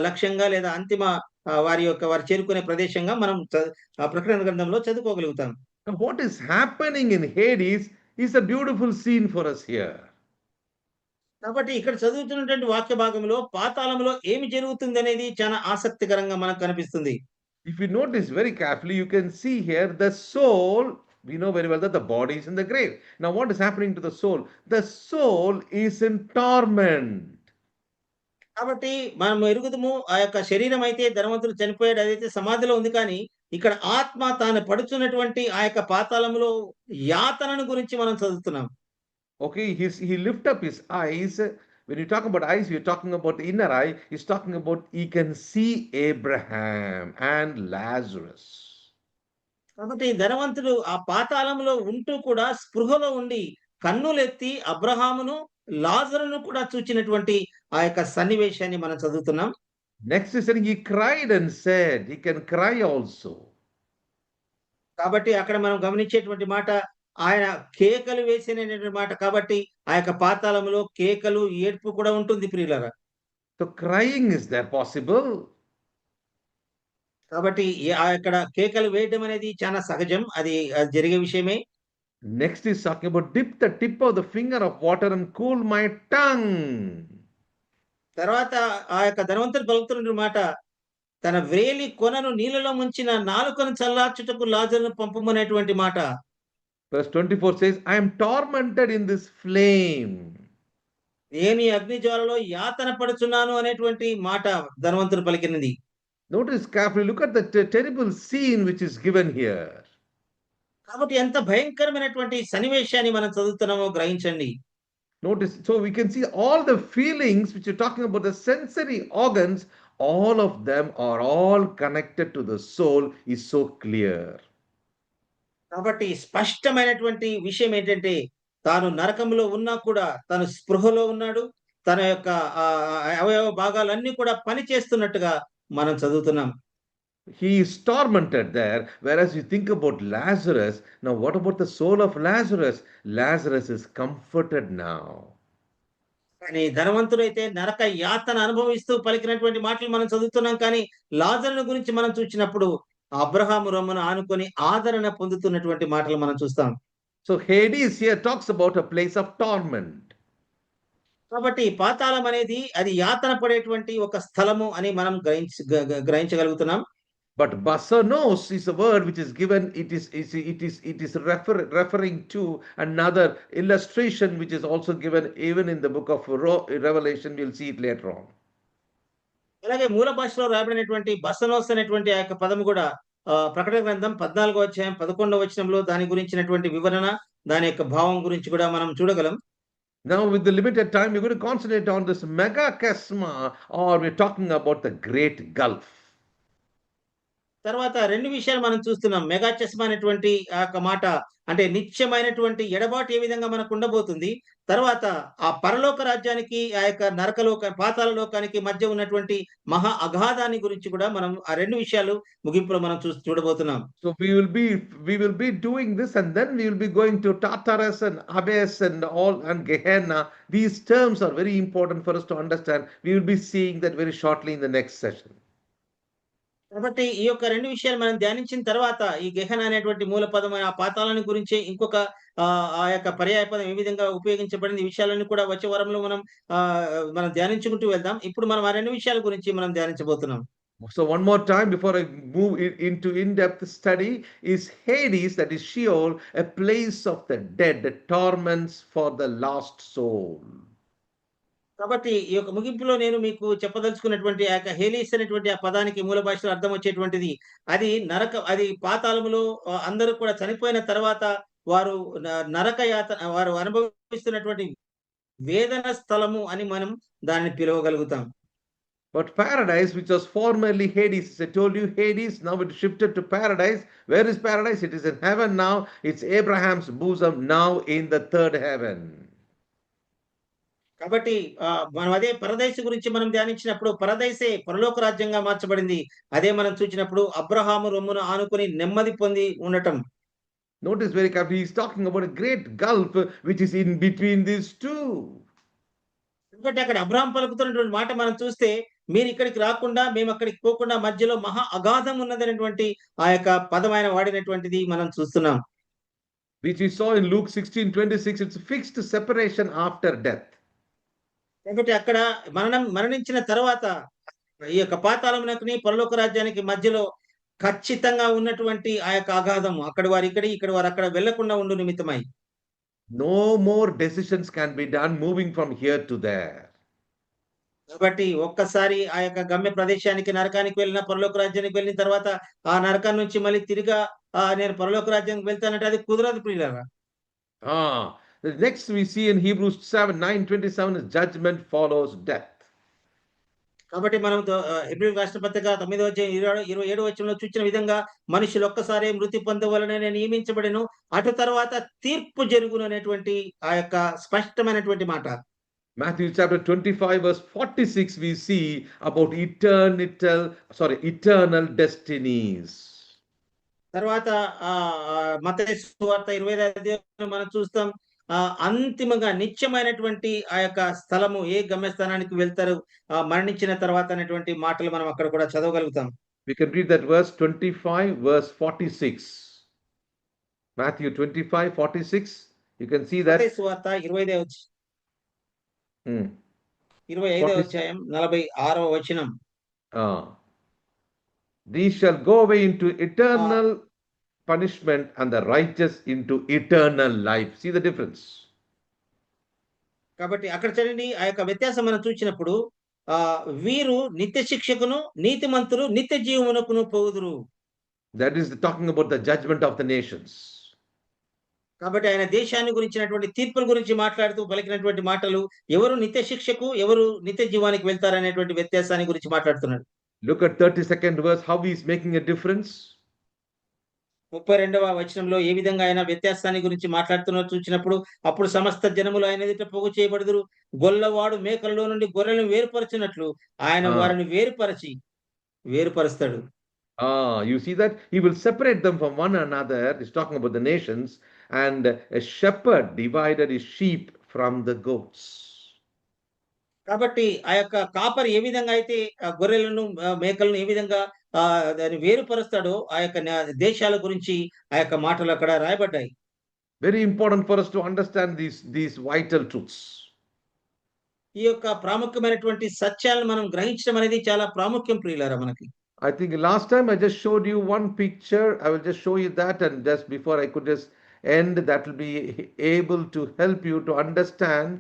లక్ష్యంగా లేదా అంతిమ వారు చేరుకునే ప్రదేశంగా మనం ప్రకటన గ్రంథంలో చదువుకోగలుగుతాం. And what is happening in Hades is a beautiful scene for us here. కాబట్టి ఇక్కడ చదువుతున్నటువంటి వాక్య భాగంలో పాతాళంలో ఏమి జరుగుతుంది అనేది చాలా ఆసక్తికరంగా మనకు కనిపిస్తుంది. If you notice very carefully, you can see here the soul. We know very well that the body is in the grave. Now, what is happening to the soul? The soul is in torment. కాబట్టి మనం ఎరుగుదము ఆ యొక్క శరీరం అయితే ధనవంతుడు చనిపోయాడు, అదైతే సమాధిలో ఉంది. కానీ ఇక్కడ ఆత్మ తాను పడుచున్నటువంటి ఆ యొక్క పాతాళంలో యాతనను గురించి మనం చదువుతున్నాం. Okay, he lift up his eyes. When you talk about eyes, you're talking about the inner eye. He's talking about he can see Abraham and Lazarus. కాబట్టి ధనవంతుడు ఆ పాతాళంలో ఉంటూ కూడా స్పృహలో ఉండి కన్నులెత్తి అబ్రహామును లాజరును కూడా చూచినటువంటి ఆ యొక్క సన్నివేశాన్ని మనం చదువుతున్నాం. Next is saying he cried and said, he can cry also. కాబట్టి అక్కడ మనం గమనించేటువంటి మాట ఆయన కేకలు వేసినటువంటి మాట. కాబట్టి ఆ యొక్క పాతాళంలో కేకలు, ఏడ్పు కూడా ఉంటుంది ప్రియులారా. So crying is there possible? కాబట్టి అక్కడ కేకలు వేయడం అనేది చాలా సహజం, అది జరిగే విషయమే. Next is talking about dip the tip of the finger of water and cool my tongue. తర్వాత ఆ యొక్క ధనవంతుడు పలుకుతున్న మాట, తన వ్రేలి కొనను నీళ్ళలో ముంచిన నాలుకను చల్లార్చుటకు లాజరును పంపమనేటువంటి మాట. Verse 24 says, I am tormented in this flame. నేను ఈ అగ్ని జ్వాలలో యాతన పడుచున్నాను అనేటువంటి మాట ధనవంతుడు పలికినది. Notice carefully, look at the terrible scene which is given here. కాబట్టి ఎంత భయంకరమైనటువంటి సన్నివేశాన్ని మనం చదువుతున్నామో గ్రహించండి. Notice, so we can see all the feelings which you're talking about, the sensory organs, all of them are all connected to the soul is so clear. కాబట్టి స్పష్టమైనటువంటి విషయం ఏంటంటే తాను నరకంలో ఉన్నా కూడా తను స్పృహలో ఉన్నాడు. తన యొక్క అవయవ భాగాలన్నీ కూడా పని చేస్తున్నట్టుగా మనం చదువుతున్నాం. He is tormented there, whereas you think about Lazarus. Now, what about the soul of Lazarus? Lazarus is comforted now. కానీ ధనవంతుడైతే నరక యాతన అనుభవిస్తూ పలికినటువంటి మాటలు మనం చదువుతున్నాం. కానీ లాజరును గురించి మనం చూసినప్పుడు అబ్రహాము రొమ్మును ఆనుకొని ఆదరణ పొందుతున్నటువంటి మాటలు మనం చూస్తాం. So Hades here talks about a place of torment. కాబట్టి పాతాళం అనేది అది యాతన పడేటువంటి ఒక స్థలము అని మనం గ్రహించగలుగుతున్నాం. But basanos is a word which is given. It is referring to another illustration which is also given even in the book of Revelation. We'll see it later on. అలాగే మూల భాషలో రాయబడినటువంటి బసనోస్ అనేటువంటి ఆ యొక్క పదము కూడా ప్రకటన గ్రంథం 14వ అధ్యాయం 11వ వచనంలో దాని గురించినటువంటి వివరణ, దాని యొక్క భావం గురించి కూడా మనం చూడగలం. Now, with the limited time, we're going to concentrate on this mega chasma, or we're talking about the great gulf. తర్వాత రెండు విషయాలు మనం చూస్తున్నాం. మెగా చస్మా అనేటువంటి ఆ యొక్క మాట అంటే నిత్యమైనటువంటి ఎడబాటు ఏ విధంగా మనకు ఉండబోతుంది, తర్వాత ఆ పరలోక రాజ్యానికి ఆ యొక్క పాతాళ లోకానికి మధ్య ఉన్నటువంటి మహా అగాధాన్ని గురించి కూడా మనం ఆ రెండు విషయాలు ముగింపులో మనం చూడబోతున్నాం. So we will be doing this, and then we will be going to Tartarus and Abyss and all and Gehenna. These terms are very important for us to understand. We will be seeing that very shortly in the next session. కాబట్టి ఈ యొక్క 2 విషయాలు మనం ధ్యానించిన తర్వాత ఈ గెహన అనేటువంటి మూల పదం ఆ పాతాళాన్ని గురించి ఇంకొక ఆ యొక్క పర్యాయ పదం ఏ విధంగా ఉపయోగించబడింది ఈ విషయాలన్నీ కూడా వచ్చే వారంలో మనం ధ్యానించుకుంటూ వెళ్దాం. ఇప్పుడు మనం ఆ 2 విషయాల గురించి మనం ధ్యానించబోతున్నాం. So one more time before I move into in-depth study is Hades, that is Sheol, a place of the dead, the torments for the lost soul. కాబట్టి ఈ యొక్క ముగింపులో నేను మీకు చెప్పదలుచుకున్నటువంటి ఆ యొక్క హేలీస్ అనేటువంటి ఆ పదానికి మూల భాషలో అర్థం వచ్చేటువంటిది అది పాతాళములో అందరూ కూడా చనిపోయిన తర్వాత వారు వారు అనుభవిస్తున్నటువంటి వేదన స్థలము అని మనం దాన్ని పిలవగలుగుతాం. But paradise, which was formerly Hades, as I told you, Hades, now it shifted to paradise. Where is paradise? It is in heaven now. It's Abraham's bosom now in the third heaven. కాబట్టి మనం అదే పరదైసు గురించి మనం ధ్యానించినప్పుడు పరదైసే పరలోక రాజ్యంగా మార్చబడింది. అదే మనం చూచినప్పుడు అబ్రహాము రొమ్మును ఆనుకుని నెమ్మది పొంది ఉండటం. Notice very carefully, he's talking about a great gulf which is in between these two. ఎందుకంటే అక్కడ అబ్రహాం పలుకుతున్నటువంటి మాట మనం చూస్తే మీరు ఇక్కడికి రాకుండా మేము అక్కడికి పోకుండా మధ్యలో మహా అగాధం ఉన్నదనేటువంటి ఆ యొక్క పదం ఆయన వాడినటువంటిది మనం చూస్తున్నాం. Which we saw in Luke 16:26, it's fixed separation after death. కాబట్టి అక్కడ మరణించిన తర్వాత ఈ యొక్క పాతాళమునకుని పరలోక రాజ్యానికి మధ్యలో ఖచ్చితంగా ఉన్నటువంటి ఆ యొక్క అగాధం అక్కడ వారు ఇక్కడ వారు అక్కడ వెళ్లకుండా ఉండు నిమిత్తమై No more decisions can be done moving from here to there. కాబట్టి ఒక్కసారి ఆ యొక్క గమ్య ప్రదేశానికి నరకానికి వెళ్ళిన పరలోక రాజ్యానికి వెళ్ళిన తర్వాత ఆ నరకం నుంచి మళ్ళీ తిరిగా నేను పరలోక రాజ్యానికి వెళ్తానంటే అది కుదరదు ప్రియులారా. The next we see in Hebrews 9:27 is judgment follows death. కాబట్టి మనం హెబ్రీయులకు రాసిన పత్రిక 9వ అధ్యాయం 27వ వచనంలో చూచిన విధంగా మనుషులు ఒక్కసారి మృతి పొందవలనని నియమించబడెను, అటు తర్వాత తీర్పు జరుగును అనేటువంటి ఆ యొక్క స్పష్టమైనటువంటి మాట. Matthew chapter 25 verse 46 we see about eternal destinies. తర్వాత మత్తయి సువార్త 25వ అధ్యాయంలో మనం చూస్తాం అంతిమంగా నిత్యమైనటువంటి ఆ యొక్క స్థలము ఏ గమ్యస్థానానికి వెళ్తారు మరణించిన తర్వాత అనేటువంటి మాటలు మనం అక్కడ కూడా చదవగలుగుతాం. We can read that verse 25 verse 46. Matthew 25:46. You can see that. మత్తయి సువార్త 25వ అధ్యాయం 46వ వచనం. These shall go away into eternal punishment and the righteous into eternal life. See the difference. కాబట్టి అక్కడ చూడండి ఆ యొక్క వ్యత్యాసం మనం చూసినప్పుడు వీరు నిత్య శిక్షకును నీతిమంతులు నిత్య జీవమునకును పోవుదురు. That is talking about the judgment of the nations. కాబట్టి ఆయన దేశాన్ని గురించినటువంటి తీర్పుల గురించి మాట్లాడుతూ పలికినటువంటి మాటలు ఎవరు నిత్య శిక్షకు ఎవరు నిత్య జీవానికి వెళ్తారనేటువంటి వ్యత్యాసాన్ని గురించి మాట్లాడుతున్నాడు. Look at 32nd verse, how he is making a difference. 32వ వచనంలో ఏ విధంగా ఆయన వ్యత్యాసాన్ని గురించి మాట్లాడుతున్నారు చూసినప్పుడు అప్పుడు సమస్త జనములు ఆయన ఎదుట పోగు చేయబడుదురు, గొల్లవాడు మేకలలో నుండి గొర్రెలను వేరుపరచినట్లు ఆయన వారిని వేరుపరుస్తాడు. You see that he will separate them from one another. He's talking about the nations, and a shepherd divided his sheep from the goats. కాబట్టి ఆ యొక్క కాపరి ఏ విధంగా అయితే గొర్రెలను మేకలను ఏ విధంగా దాన్ని వేరుపరుస్తాడో ఆ యొక్క దేశాల గురించి ఆ యొక్క మాటలు అక్కడ రాయబడ్డాయి. Very important for us to understand these vital truths. ఈ యొక్క ప్రాముఖ్యమైనటువంటి సత్యాలను మనం గ్రహించడం అనేది చాలా ప్రాముఖ్యం ప్రియులారా మనకి. I think last time I just showed you one picture. I will just show you that, and just before I could just end, that will be able to help you to understand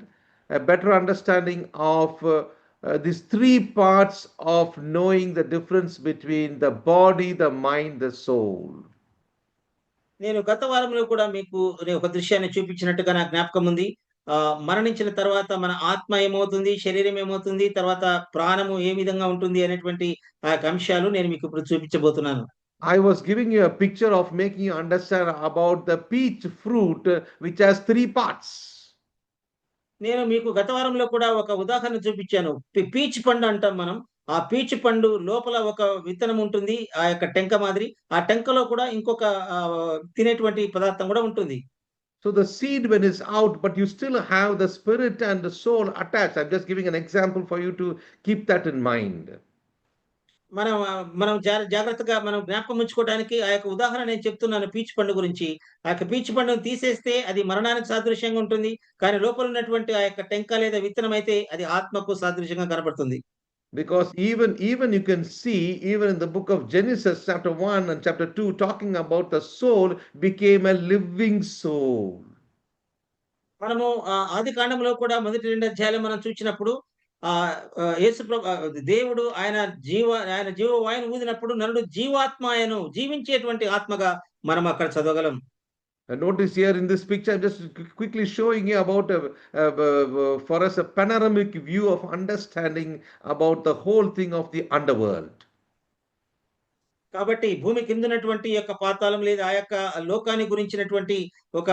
a better understanding of these three parts of knowing the difference between the body, the mind, the soul. నేను గత వారంలో కూడా మీకు ఒక దృశ్యాన్ని చూపించినట్టుగా నా జ్ఞాపకం ఉంది. మరణించిన తర్వాత మన ఆత్మ ఏమవుతుంది, శరీరం ఏమవుతుంది, తర్వాత ప్రాణము ఏ విధంగా ఉంటుంది అనేటువంటి ఆ యొక్క అంశాలు నేను మీకు ఇప్పుడు చూపించబోతున్నాను. I was giving you a picture of making you understand about the peach fruit, which has three parts. నేను మీకు గత వారంలో కూడా ఒక ఉదాహరణ చూపించాను. పీచ్ పండు అంటాం మనం. ఆ పీచ్ పండు లోపల ఒక విత్తనం ఉంటుంది, ఆ యొక్క టెంక మాదిరి. ఆ టెంకలో కూడా ఇంకొక తినేటువంటి పదార్థం కూడా ఉంటుంది. So the seed when is out, but you still have the spirit and the soul attached. I'm just giving an example for you to keep that in mind. మనం జాగ్రత్తగా మనం జ్ఞాపకం ఉంచుకోవడానికి ఆ యొక్క ఉదాహరణ నేను చెప్తున్నాను పీచు పండు గురించి. ఆ యొక్క పీచు పండును తీసేస్తే అది మరణానికి సాదృశ్యంగా ఉంటుంది. కానీ లోపల ఉన్నటువంటి ఆ యొక్క టెంక లేదా విత్తనం అయితే అది ఆత్మకు సాదృశ్యంగా కనపడుతుంది. Because even you can see, even in the book of Genesis, chapter 1 and chapter 2, talking about the soul became a living soul. మనము ఆదికాండంలో కూడా మొదటి 2 అధ్యాయాలు మనం చూచినప్పుడు ఆహ్, ఆహ్, యేసు ప్రభు దేవుడు ఆయన జీవవాయువును ఊదినప్పుడు నరుడు జీవాత్మ జీవించేటువంటి ఆత్మగా మనం అక్కడ చదవగలం. And notice here in this picture, I'm just quickly showing you about for us a panoramic view of understanding about the whole thing of the underworld. కాబట్టి భూమి కిందున్నటువంటి యొక్క పాతాళం లేదా ఆ యొక్క లోకాన్ని గురించినటువంటి ఒక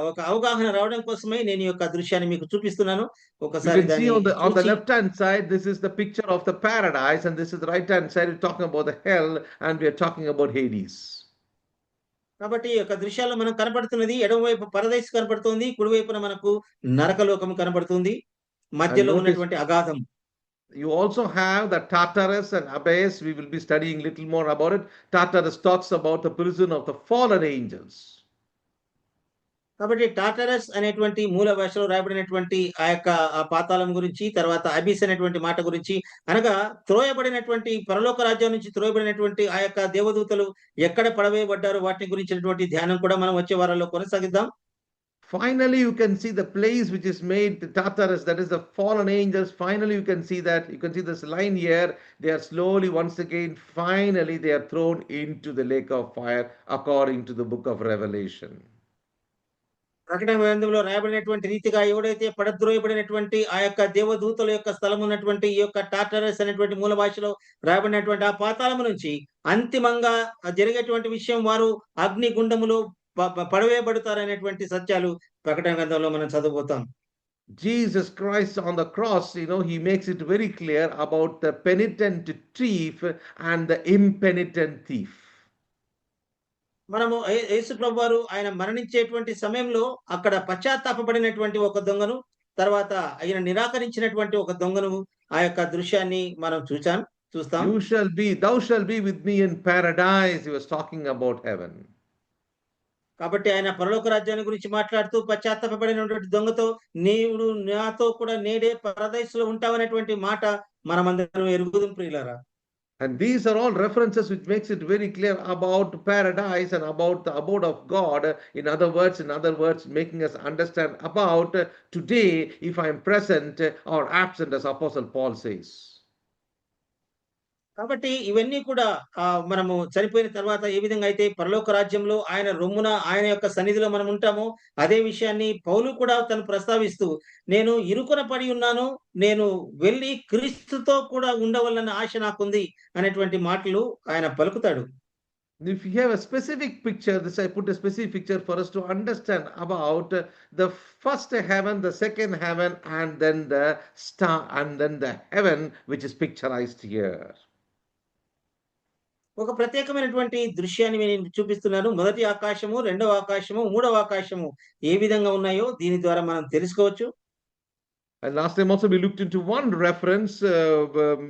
ఒక అవగాహన రావడం కోసమే నేను ఈ యొక్క దృశ్యాన్ని మీకు చూపిస్తున్నాను. You ఒకసారి can see దాన్ని on the చూసి left hand side, this is the picture of the paradise, and this is the right hand side, we're talking about the hell, and we are talking about Hades. కాబట్టి ఈ యొక్క దృశ్యాల్లో మనం కనపడుతున్నది ఎడమవైపు పరదైసు కనపడుతుంది. కుడివైపున మనకు నరకలోకం కనపడుతుంది. And మధ్యలో notice ఉన్నటువంటి అగాధం. you also have the Tartarus and Abyss. We will be studying little more about it. Tartarus talks about the prison of the fallen angels. కాబట్టి టాటరస్ అనేటువంటి మూల భాషలో రాయబడినటువంటి ఆ యొక్క పాతాళం గురించి, తర్వాత అబిస్ అనేటువంటి మాట గురించి, అనగా త్రోయబడినటువంటి పరలోక రాజ్యం నుంచి త్రోయబడినటువంటి ఆ యొక్క దేవదూతలు ఎక్కడ పడవేయబడ్డారో వాటిని గురించినటువంటి ధ్యానం కూడా మనం వచ్చే వారాల్లో కొనసాగిద్దాం. Finally, you can see the place which is made, the Tartarus, that is the fallen angels. Finally, you can see that. You can see this line here. They are slowly, once again, finally, they are thrown into the lake of fire according to the book of Revelation. ప్రకటన గ్రంథంలో రాయబడినటువంటి రీతిగా ఎవడైతే పడద్రోయబడినటువంటి ఆ యొక్క దేవదూతల యొక్క స్థలం ఉన్నటువంటి ఈ యొక్క టాటరస్ అనేటువంటి మూల భాషలో రాయబడినటువంటి ఆ పాతాళము నుంచి అంతిమంగా జరిగేటువంటి విషయం వారు అగ్ని గుండములో పడవేయబడతారనేటువంటి సత్యాలు ప్రకటన గ్రంథంలో మనం చదవబోతాం. Jesus Christ on the cross, he makes it very clear about the penitent thief and the impenitent thief. మనము యేసు ప్రభువారు ఆయన మరణించేటువంటి సమయంలో అక్కడ పశ్చాత్తాపపడినటువంటి ఒక దొంగను, తర్వాత ఆయన నిరాకరించినటువంటి ఒక దొంగను ఆ యొక్క దృశ్యాన్ని మనం చూస్తాం. Thou shalt be with me in paradise. He was talking about heaven. కాబట్టి ఆయన పరలోక రాజ్యాన్ని గురించి మాట్లాడుతూ పశ్చాత్తాపపడినటువంటి దొంగతో నీవు నాతో కూడా నేడే పరదైసులో ఉంటావనేటువంటి మాట మనమందరం ఎరుగుదాం ప్రియులారా. And these are all references which makes it very clear about paradise and about the abode of God. In other words, making us understand about today, if I am present or absent, as Apostle Paul says. కాబట్టి ఇవన్నీ కూడా మనము చనిపోయిన తర్వాత ఏ విధంగా అయితే పరలోక రాజ్యంలో ఆయన రొమ్మున ఆయన యొక్క సన్నిధిలో మనం ఉంటామో అదే విషయాన్ని పౌలు కూడా తను ప్రస్తావిస్తూ నేను ఇరుకున పడి ఉన్నాను, నేను వెళ్ళి క్రీస్తుతో కూడా ఉండవలన ఆశ నాకుంది అనేటువంటి మాటలు ఆయన పలుకుతాడు. If you have a specific picture, I put a specific picture for us to understand about the first heaven, the second heaven, and then the star, and then the heaven which is picturized here. ఒక ప్రత్యేకమైనటువంటి దృశ్యాన్ని నేను చూపిస్తున్నాను. మొదటి ఆకాశము, రెండవ ఆకాశము, మూడవ ఆకాశము ఏ విధంగా ఉన్నాయో దీని ద్వారా మనం తెలుసుకోవచ్చు. And last time also we looked into one reference,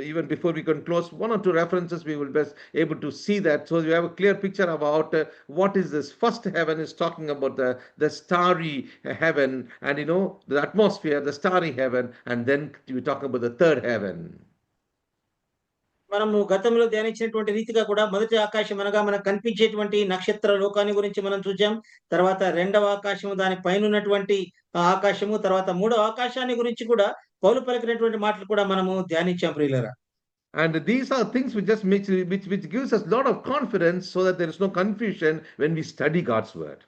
even before we can close, one or two references we will best able to see that. So you have a clear picture about what is this. First heaven is talking about the starry heaven and the atmosphere, the starry heaven, and then we talk about the third heaven. మనము గతంలో ధ్యానించినటువంటి రీతిగా కూడా మొదటి ఆకాశం అనగా మనకు కనిపించేటువంటి నక్షత్ర లోకాన్ని గురించి మనం చూసాం. తర్వాత రెండవ ఆకాశము, దాని పైన ఉన్నటువంటి ఆకాశము, తర్వాత మూడవ ఆకాశాన్ని గురించి కూడా పౌలు పలికినటువంటి మాటలు కూడా మనము ధ్యానించాం ప్రియులారా. And these are things which gives us a lot of confidence so that there is no confusion when we study God's word.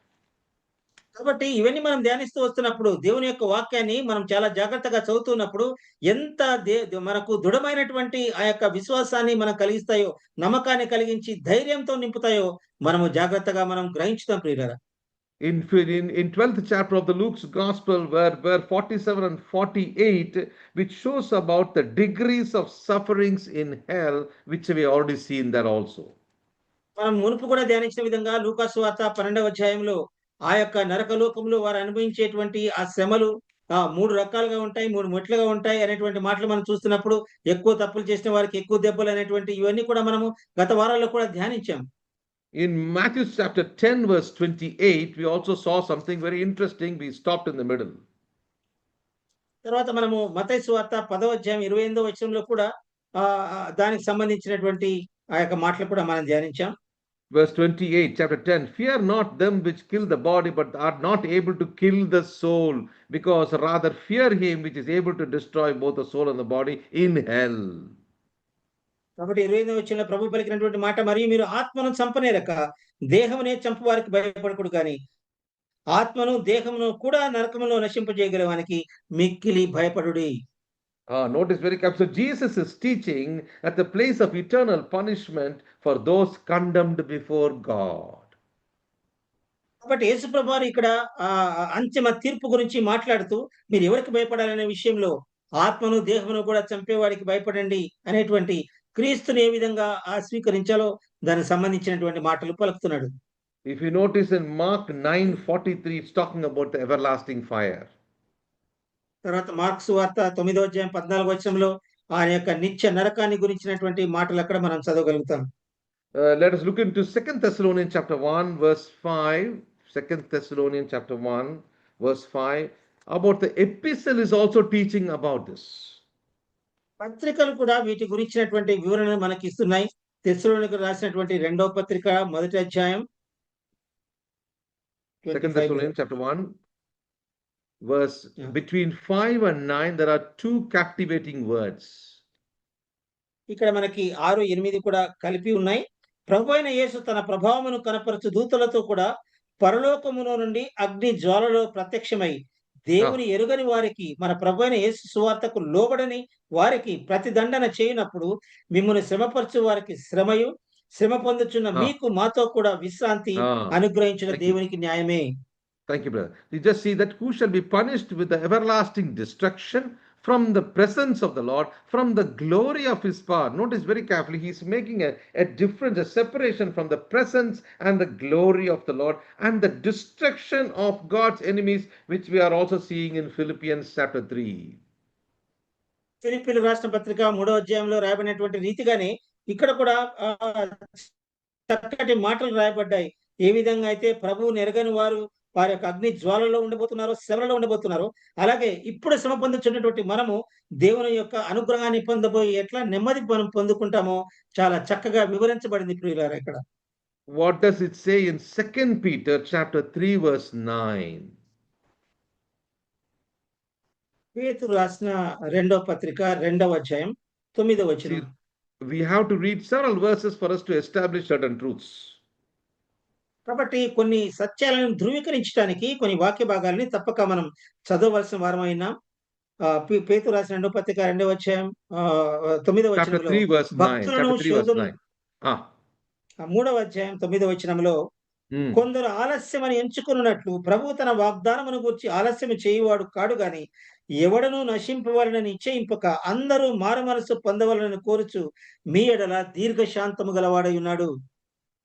కాబట్టి ఇవన్నీ మనం ధ్యానిస్తూ వస్తున్నప్పుడు దేవుని యొక్క వాక్యాన్ని మనం చాలా జాగ్రత్తగా చదువుతున్నప్పుడు ఎంత మనకు దృఢమైనటువంటి ఆ యొక్క విశ్వాసాన్ని మనం కలిగిస్తాయో, నమ్మకాన్ని కలిగించి ధైర్యంతో నింపుతాయో మనము జాగ్రత్తగా మనం గ్రహించుతాం ప్రియులారా. In 12th chapter of the Luke's Gospel, where 47 and 48, which shows about the degrees of sufferings in hell, which we already seen there also. మనం మునుపు కూడా ధ్యానించిన విధంగా లూకా సువార్త 12వ అధ్యాయంలో ఆ యొక్క నరకలోకంలో వారు అనుభవించేటువంటి ఆ శ్రమలు, 3 రకాలుగా ఉంటాయి, 3 మెట్లుగా ఉంటాయి అనేటువంటి మాటలు మనం చూస్తున్నప్పుడు, ఎక్కువ తప్పులు చేసిన వారికి ఎక్కువ దెబ్బలు అనేటువంటి ఇవన్నీ కూడా మనము గత వారాల్లో కూడా ధ్యానించాం. In Matthew chapter 10, verse 28, we also saw something very interesting. We stopped in the middle. తర్వాత మనము మత్తయి సువార్త 10వ అధ్యాయం 28వ వచనంలో కూడా దానికి సంబంధించినటువంటి ఆ యొక్క మాటలు కూడా మనం ధ్యానించాం. Verse 28, chapter 10, fear not them which kill the body, but are not able to kill the soul, because rather fear him which is able to destroy both the soul and the body in hell. కాబట్టి 28వ వచనంలో ప్రభు పలికినటువంటి మాట, మరియు మీరు ఆత్మను చంపనేరక దేహమునే చంపు వారికి భయపడకుడు గాని ఆత్మను దేహమును కూడా నరకములో నశింపజేయగలవానికి మిక్కిలి భయపడుడి. Notice very carefully. So Jesus is teaching at the place of eternal punishment for those condemned before God. కాబట్టి యేసుప్రభు వారు ఇక్కడ అంతిమ తీర్పు గురించి మాట్లాడుతూ మీరు ఎవరికి భయపడాలనే విషయంలో ఆత్మను దేహమును కూడా చంపేవాడికి భయపడండి అనేటువంటి క్రీస్తుని ఏ విధంగా స్వీకరించాలో దానికి సంబంధించినటువంటి మాటలు పలుకుతున్నాడు. If you notice in Mark 9:43, it's talking about the everlasting fire. తర్వాత మార్కు సువార్త 9వ అధ్యాయం 14వ వచనంలో ఆయన యొక్క నిత్య నరకాన్ని గురించినటువంటి మాటలు అక్కడ మనం చదవగలుగుతాం. Let us look into 2 Thessalonians chapter 1 verse 5. 2 Thessalonians chapter 1 verse 5. About the epistle is also teaching about this. పత్రికలు కూడా వీటి గురించినటువంటి వివరణ మనకి ఇస్తున్నాయి. తెస్సలోనికీయులకు రాసినటువంటి 2వ పత్రిక 1వ అధ్యాయం 2 Thessalonians chapter 1 verse between 5 and 9 there are two captivating words. ఇక్కడ మనకి 6, 8 కూడా కలిపి ఉన్నాయి. ప్రభువైన యేసు తన ప్రభావమును కనపరచు దూతలతో కూడా పరలోకములో నుండి అగ్ని జ్వాలలో ప్రత్యక్షమై దేవుని ఎరుగని వారికి మన ప్రభువైన యేసు సువార్తకు లోబడని వారికి ప్రతిదండన చేయనప్పుడు మిమ్మల్ని శ్రమపరచు వారికి శ్రమయు శ్రమ పొందుచున్న మీకు మాతో కూడా విశ్రాంతి అనుగ్రహించిన దేవునికి న్యాయమే. Thank you, brother. You just see that who shall be punished with the everlasting destruction from the presence of the Lord, from the glory of his power. Notice very carefully, he's making a difference, a separation from the presence and the glory of the Lord and the destruction of God's enemies, which we are also seeing in Philippians chapter 3. ఫిలిప్పీయులకు రాసిన పత్రిక 3వ అధ్యాయంలో రాయబడినటువంటి రీతిగానే ఇక్కడ కూడా చక్కటి మాటలు రాయబడ్డాయి. ఏ విధంగా అయితే ప్రభువుని ఎరగని వారు వారి యొక్క అగ్ని జ్వాలలో ఉండబోతున్నారో, శ్రమలో ఉండబోతున్నారో, అలాగే ఇప్పుడు శ్రమ పొందుతున్నటువంటి మనము దేవుని యొక్క అనుగ్రహాన్ని పొందబోయి ఎట్లా నెమ్మది మనం పొందుకుంటామో చాలా చక్కగా వివరించబడింది ప్రియులారా ఇక్కడ. What does it say in 2 Peter chapter 3 verse 9? పేతురు రాసిన 2వ పత్రిక 2వ అధ్యాయం 9వ వచనం. We have to read several verses for us to establish certain truths. కాబట్టి కొన్ని సత్యాలను ధృవీకరించడానికి కొన్ని వాక్య భాగాలని తప్పక మనం చదవవలసిన వారమైనా. పేతురు రాసిన 2వ పత్రిక 2వ అధ్యాయం 9వ వచనంలో భక్తులను శోధన 3వ అధ్యాయం 9వ వచనంలో కొందరు ఆలస్యమని ఎంచుకున్నట్లు ప్రభు తన వాగ్దానమును గురించి ఆలస్యం చేయువాడు కాడు గాని ఎవడనూ నశింపవాలని నిశ్చయింపక అందరూ మారు మనసు పొందవాలని కోరుచు మీ ఎడల దీర్ఘశాంతము గలవాడై ఉన్నాడు.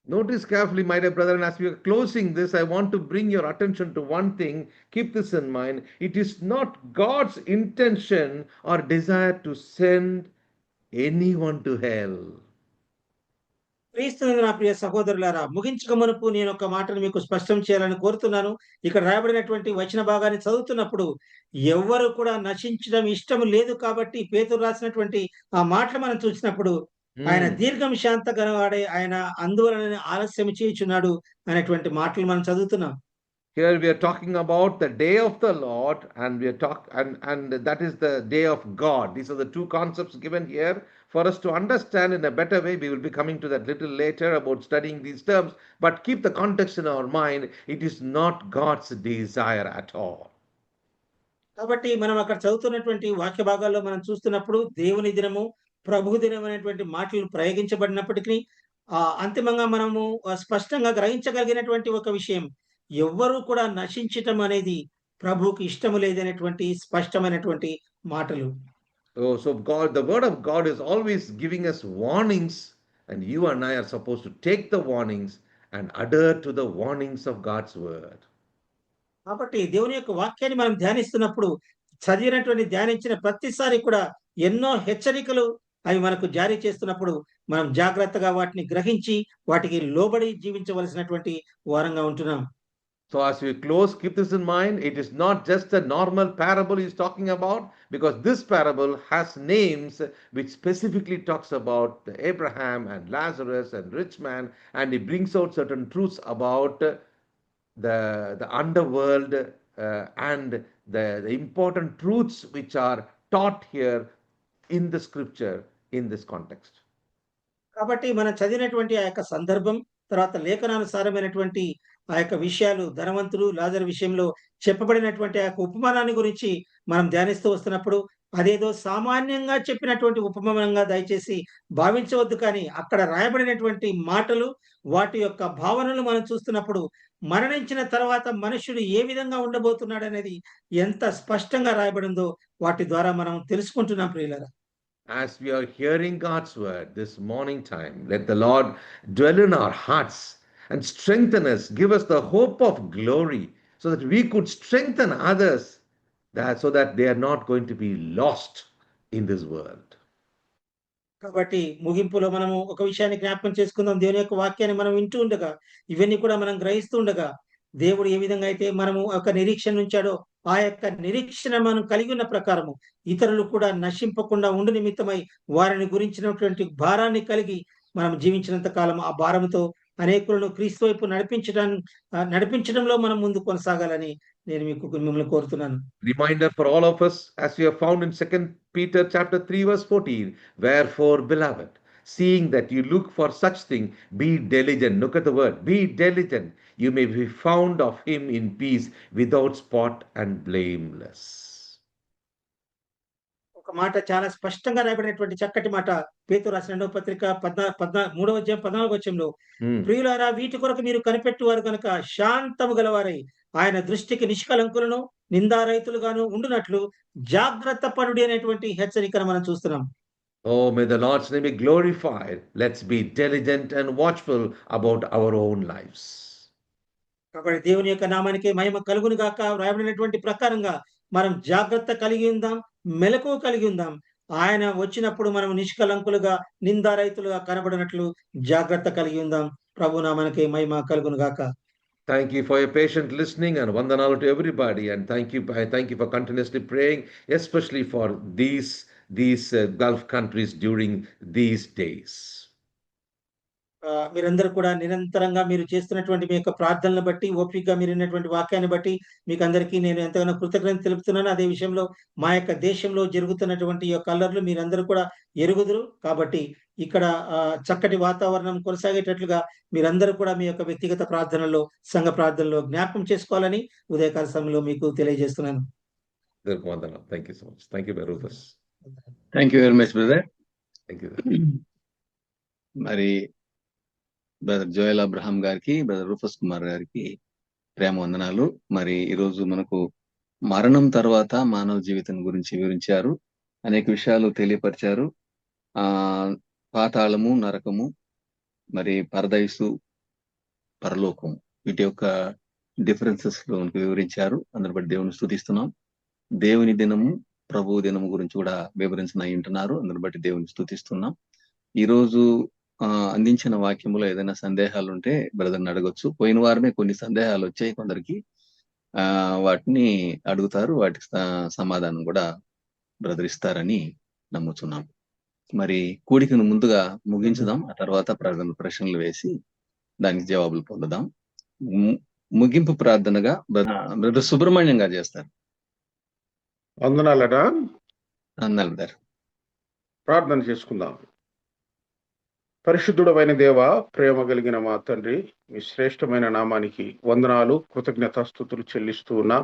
Notice carefully, my dear brother, and as we are closing this, I want to bring your attention to one thing. Keep this in mind. It is not God's intention or desire to send anyone to hell. క్రీస్తునందు నా ప్రియ సహోదరులారా, ముగించక మునుపు నేను ఒక మాటను మీకు స్పష్టం చేయాలని కోరుతున్నాను. ఇక్కడ రాయబడినటువంటి వచన భాగాన్ని చదువుతున్నప్పుడు ఎవ్వరు కూడా నశించడం ఇష్టం లేదు కాబట్టి పేతురు రాసినటువంటి ఆ మాటలు మనం చూసినప్పుడు ఆయన దీర్ఘం శాంత గలవాడే, ఆయన అందువలన ఆలస్యం చేయుచున్నాడు అనేటువంటి మాటలు మనం చదువుతున్నాం. Here we are talking about the day of the Lord, and we are and that is the day of God. These are the two concepts given here for us to understand in a better way. We will be coming to that little later about studying these terms, but keep the context in our mind. It is not God's desire at all. కాబట్టి మనం అక్కడ చదువుతున్నటువంటి వాక్య భాగాల్లో మనం చూస్తున్నప్పుడు దేవుని దినము, ప్రభు దినం అనేటువంటి మాటలు ప్రయోగించబడినప్పటికీ అంతిమంగా మనము స్పష్టంగా గ్రహించగలిగినటువంటి ఒక విషయం, ఎవ్వరూ కూడా నశించటం అనేది ప్రభువుకి ఇష్టము లేదనేటువంటి స్పష్టమైనటువంటి మాటలు. So God, the word of God is always giving us warnings, and you and I are supposed to take the warnings and adhere to the warnings of God's word. కాబట్టి దేవుని యొక్క వాక్యాన్ని మనం ధ్యానిస్తున్నప్పుడు ధ్యానించిన ప్రతిసారి కూడా ఎన్నో హెచ్చరికలు అవి మనకు జారీ చేస్తున్నప్పుడు మనం జాగ్రత్తగా వాటిని గ్రహించి వాటికి లోబడి జీవించవలసినటువంటి వారంగా ఉంటున్నాం. So as we close, keep this in mind. It is not just a normal parable he's talking about, because this parable has names which specifically talks about Abraham and Lazarus and rich man, and he brings out certain truths about the underworld and the important truths which are taught here in the scripture in this context. కాబట్టి మనం చదివినటువంటి ఆ యొక్క సందర్భం, తర్వాత లేఖనానుసారమైనటువంటి ఆ యొక్క విషయాలు, ధనవంతుడు లాజరు విషయంలో చెప్పబడినటువంటి ఆ యొక్క ఉపమానాన్ని గురించి మనం ధ్యానిస్తూ వస్తున్నప్పుడు అదేదో సామాన్యంగా చెప్పినటువంటి ఉపమానంగా దయచేసి భావించవద్దు. కానీ అక్కడ రాయబడినటువంటి మాటలు, వాటి యొక్క భావనలు మనం చూస్తున్నప్పుడు మరణించిన తర్వాత మనుష్యుడు ఏ విధంగా ఉండబోతున్నాడనేది ఎంత స్పష్టంగా రాయబడిందో వాటి ద్వారా మనం తెలుసుకుంటున్నాం ప్రియులారా. As we are hearing God's word this morning time, let the Lord dwell in our hearts and strengthen us, give us the hope of glory, so that we could strengthen others, so that they are not going to be lost in this world. కాబట్టి ముగింపులో మనము ఒక విషయాన్ని జ్ఞాపకం చేసుకుందాం. దేవుని యొక్క వాక్యాన్ని మనం వింటూ ఉండగా, ఇవన్నీ కూడా మనం గ్రహిస్తూ ఉండగా, దేవుడు ఏ విధంగా అయితే మనము ఒక నిరీక్షణ ఉంచాడో ఆ యొక్క నిరీక్షణ మనం కలిగి ఉన్న ప్రకారము ఇతరులు కూడా నశింపకుండా ఉండు నిమిత్తమై వారిని గురించినటువంటి భారాన్ని కలిగి మనం జీవించినంత కాలం ఆ భారంతో అనేకులను క్రీస్తు వైపు నడిపించడంలో మనం ముందు కొనసాగాలని నేను మిమ్మల్ని కోరుతున్నాను. Reminder for all of us, as we have found in 2 Peter chapter 3 verse 14, wherefore beloved, seeing that you look for such thing, be diligent. Look at the word, be diligent. You may be found of him in peace, without spot and blameless. ఒక మాట చాలా స్పష్టంగా రాయబడినటువంటి చక్కటి మాట, పేతురు రాసిన 2వ పత్రిక 3వ అధ్యాయం 14వ వచనంలో, ప్రియులారా వీటి కొరకు మీరు కనిపెట్టువారు కనుక శాంతము గలవారై ఆయన దృష్టికి నిష్కలంకులను నిందారహితులుగాను ఉండునట్లు జాగ్రత్త పడుడి అనేటువంటి హెచ్చరికను మనం చూస్తున్నాం. Oh, may the Lord's name be glorified. Let's be diligent and watchful about our own lives. కాబట్టి దేవుని యొక్క నామానికి మహిమ కలుగును గాక. రాయబడినటువంటి ప్రకారంగా మనం జాగ్రత్త కలిగి ఉందాం, మెలకువ కలిగి ఉందాం. ఆయన వచ్చినప్పుడు మనం నిష్కలంకులుగా నిందారహితులుగా కనబడినట్లు జాగ్రత్త కలిగి ఉందాం. ప్రభు నామానికి మహిమ కలుగును గాక. Thank you for your patient listening, and vandanalu to everybody, and I thank you for continuously praying, especially for these Gulf countries during these days. మీరందరూ కూడా నిరంతరంగా మీరు చేస్తున్నటువంటి మీ యొక్క ప్రార్థనలను బట్టి, ఓపికగా మీరు విన్నటువంటి వాక్యాన్ని బట్టి మీకు అందరికీ నేను ఎంతగానో కృతజ్ఞత తెలుపుతున్నాను. అదే విషయంలో మా యొక్క దేశంలో జరుగుతున్నటువంటి ఈ యొక్క అల్లర్లు మీరందరూ కూడా ఎరుగుదురు. కాబట్టి ఇక్కడ చక్కటి వాతావరణం కొనసాగేటట్లుగా మీరందరూ కూడా మీ యొక్క వ్యక్తిగత ప్రార్థనలో, సంఘ ప్రార్థనలో జ్ఞాపకం చేసుకోవాలని ఉదయకాల సమయంలో మీకు తెలియజేస్తున్నాను. Thank you so much. Thank you, Rufus. Thank you very much brother. Thank you. మరి బ్రదర్ జోయల్ అబ్రహాం గారికి, బ్రదర్ రూఫస్ కుమార్ గారికి ప్రేమ వందనాలు. మరి ఈరోజు మనకు మరణం తర్వాత మానవ జీవితం గురించి వివరించారు, అనేక విషయాలు తెలియపరిచారు. పాతాళము, నరకము, మరి పరదైసు, పరలోకము, వీటి యొక్క డిఫరెన్సెస్ వివరించారు. అందరి బట్టి దేవుని స్తుతిస్తున్నాం. దేవుని దినము, ప్రభు దినము గురించి కూడా వివరించిన వింటున్నారు. అందరి బట్టి దేవుని స్తుతిస్తున్నాం. ఈరోజు అందించిన వాక్యములో ఏదైనా సందేహాలు ఉంటే బ్రదర్ని అడగొచ్చు. పోయిన వారమే కొన్ని సందేహాలు వచ్చాయి కొందరికి, వాటిని అడుగుతారు, వాటికి సమాధానం కూడా బ్రదర్ ఇస్తారని నమ్ముతున్నాం. మరి కూడికను ముందుగా ముగించుదాం, ఆ తర్వాత ప్రశ్నలు వేసి దానికి జవాబులు పొందుదాం. ముగింపు ప్రార్థనగా బ్రదర్ సుబ్రహ్మణ్యం గారు చేస్తారు. వందనాలట. అందరు ప్రార్థన చేసుకుందాం. పరిశుద్ధుడమైన దేవ, ప్రేమ కలిగిన మా తండ్రి, మీ శ్రేష్టమైన నామానికి వందనాలు, కృతజ్ఞతాస్తుతులు చెల్లిస్తూ ఉన్నా.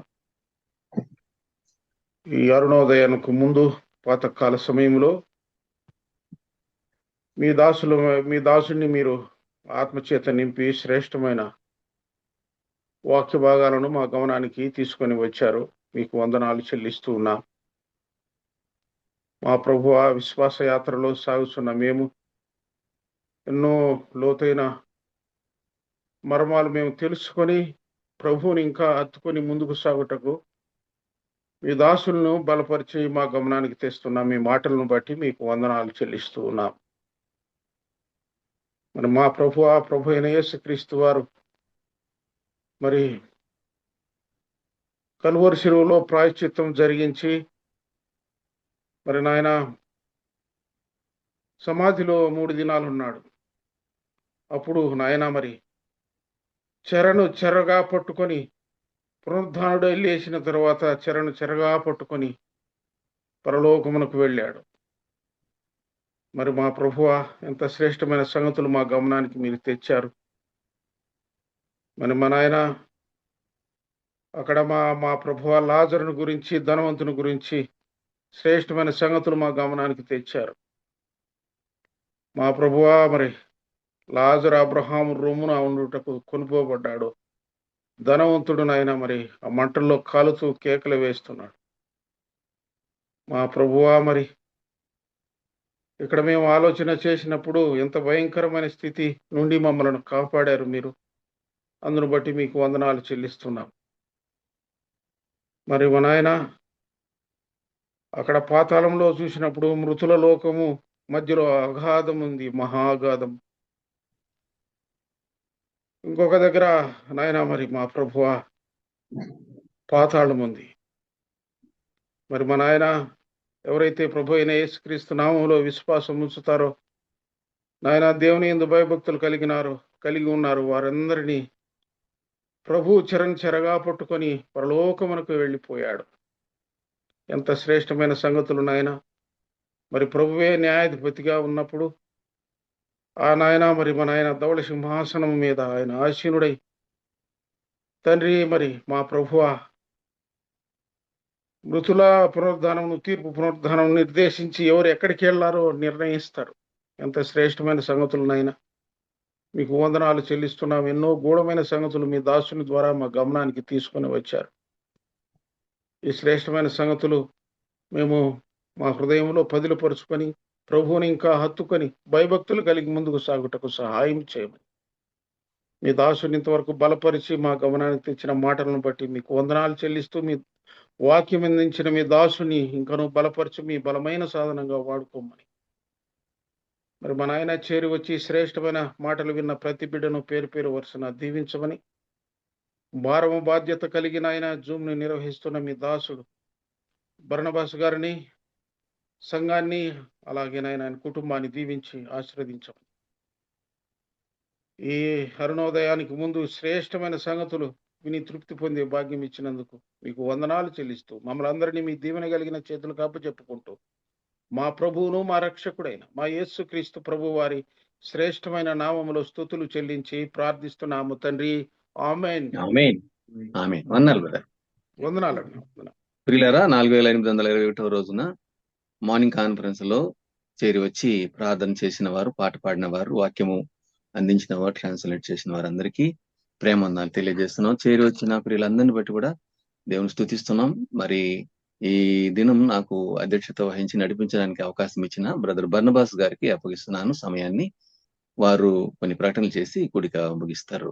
ఈ అరుణోదయానికి ముందు పాతకాల సమయంలో మీ దాసుని మీరు ఆత్మచేత నింపి శ్రేష్టమైన వాక్య భాగాలను మా గమనానికి తీసుకొని వచ్చారు. మీకు వందనాలు చెల్లిస్తూ ఉన్నా. మా ప్రభువ, విశ్వాస యాత్రలో సాగుతున్న మేము ఎన్నో లోతైన మర్మాలు మేము తెలుసుకొని ప్రభువుని ఇంకా హత్తుకొని ముందుకు సాగుటకు మీ దాసులను బలపరిచి మా గమనానికి తెస్తున్నాం. మీ మాటలను బట్టి మీకు వందనాలు చెల్లిస్తూ ఉన్నాం. మరి మా ప్రభు అయిన యేసుక్రీస్తు వారు మరి కలువరి శిలువలో ప్రాయశ్చిత్తం జరిగించి మరి నాయన సమాధిలో 3 దినాలు ఉన్నాడు. అప్పుడు నాయన మరి చెరగా పట్టుకొని పునరుద్ధానుడు లేచిన తర్వాత చెరగా పట్టుకొని పరలోకమునకు వెళ్ళాడు. మరి మా ప్రభువా, ఎంత శ్రేష్టమైన సంగతులు మా గమనానికి మీరు తెచ్చారు. మరి మా నాయన అక్కడ మా ప్రభువా లాజరుని గురించి, ధనవంతుని గురించి శ్రేష్టమైన సంగతులు మా గమనానికి తెచ్చారు. మా ప్రభువా, మరి లాజరు అబ్రహాము రొమ్మున ఉండుటకు కొనుపోబడ్డాడు. ధనవంతుడు నాయన మరి ఆ మంటల్లో కాలుతూ కేకలు వేస్తున్నాడు. మా ప్రభువా, మరి ఇక్కడ మేము ఆలోచన చేసినప్పుడు ఎంత భయంకరమైన స్థితి నుండి మమ్మల్ని కాపాడారు మీరు. అందును బట్టి మీకు వందనాలు చెల్లిస్తున్నాం. మరి మా నాయన అక్కడ పాతాళంలో చూసినప్పుడు మృతుల లోకము మధ్యలో అగాధం ఉంది, మహాగాధం. ఇంకొక దగ్గర నాయన మరి మా ప్రభువా పాతాళం ఉంది. మరి మా నాయన ఎవరైతే ప్రభు అయిన యేసుక్రీస్తు నామములో విశ్వాసం ఉంచుతారో నాయన, దేవుని యందు భయభక్తులు కలిగి ఉన్నారు, వారందరినీ ప్రభు చెరగా పట్టుకొని పరలోకమునకు వెళ్ళిపోయాడు. ఎంత శ్రేష్టమైన సంగతులు నాయన. మరి ప్రభువే న్యాయాధిపతిగా ఉన్నప్పుడు ఆ నాయన మరి మా నాయన ధవళ సింహాసనం మీద ఆయన ఆసీనుడై తండ్రి మరి మా ప్రభువా మృతుల తీర్పు పునరుద్ధానం నిర్దేశించి ఎవరు ఎక్కడికి వెళ్ళారో నిర్ణయిస్తారు. ఎంత శ్రేష్టమైన సంగతులనైనా మీకు వందనాలు చెల్లిస్తున్నాం. ఎన్నో గూఢమైన సంగతులు మీ దాసుని ద్వారా మా గమనానికి తీసుకొని వచ్చారు. ఈ శ్రేష్టమైన సంగతులు మేము మా హృదయంలో పదిలపరుచుకొని ప్రభువుని ఇంకా హత్తుకొని భయభక్తులు కలిగి ముందుకు సాగుటకు సహాయం చేయమని మీ దాసుని ఇంతవరకు బలపరిచి మా గమనానికి తెచ్చిన మాటలను బట్టి మీకు వందనాలు చెల్లిస్తూ మీ వాక్యం అందించిన మీ దాసుని ఇంకనూ బలపరిచి మీ బలమైన సాధనంగా వాడుకోమని మరి మా నాయన చేరి వచ్చి శ్రేష్టమైన మాటలు విన్న ప్రతి బిడ్డను పేరు వరుసన దీవించమని భారము బాధ్యత కలిగిన ఆయన జూమ్ని నిర్వహిస్తున్న మీ దాసుడు బర్నబాస్ గారిని, సంఘాన్ని, అలాగే నాయన ఆయన కుటుంబాన్ని దీవించి ఆశీర్వదించమని ఈ అరుణోదయానికి ముందు శ్రేష్టమైన సంగతులు విని తృప్తి పొందే భాగ్యం ఇచ్చినందుకు మీకు వందనాలు చెల్లిస్తూ మమ్మల్ని అందరినీ మీ దీవెన కలిగిన చేతులకు అప్పచెప్పుకుంటూ మా ప్రభువును మా రక్షకుడైన మా యేసుక్రీస్తు ప్రభు వారి శ్రేష్టమైన నామములో స్తుతులు చెల్లించి ప్రార్థిస్తున్నాము తండ్రి. ఆమేన్. ఆమేన్. ఆమేన్. వందనాలు బ్రదర్. వందనాలు. ప్రియులారా, 4821వ రోజున మార్నింగ్ కాన్ఫరెన్స్ లో చేరి వచ్చి ప్రార్థన చేసిన వారు, పాట పాడిన వారు, వాక్యము అందించిన వారు, ట్రాన్స్లేట్ చేసిన వారందరికీ ప్రేమవందనాలు తెలియజేస్తున్నాం. చేరి వచ్చిన ప్రియులందరిని బట్టి కూడా దేవుని స్తుతిస్తున్నాం. మరి ఈ దినం నాకు అధ్యక్షత వహించి నడిపించడానికి అవకాశం ఇచ్చిన బ్రదర్ బర్నబాస్ గారికి అప్పగిస్తున్నాను సమయాన్ని. వారు కొన్ని ప్రకటనలు చేసి కూడిక ముగిస్తారు.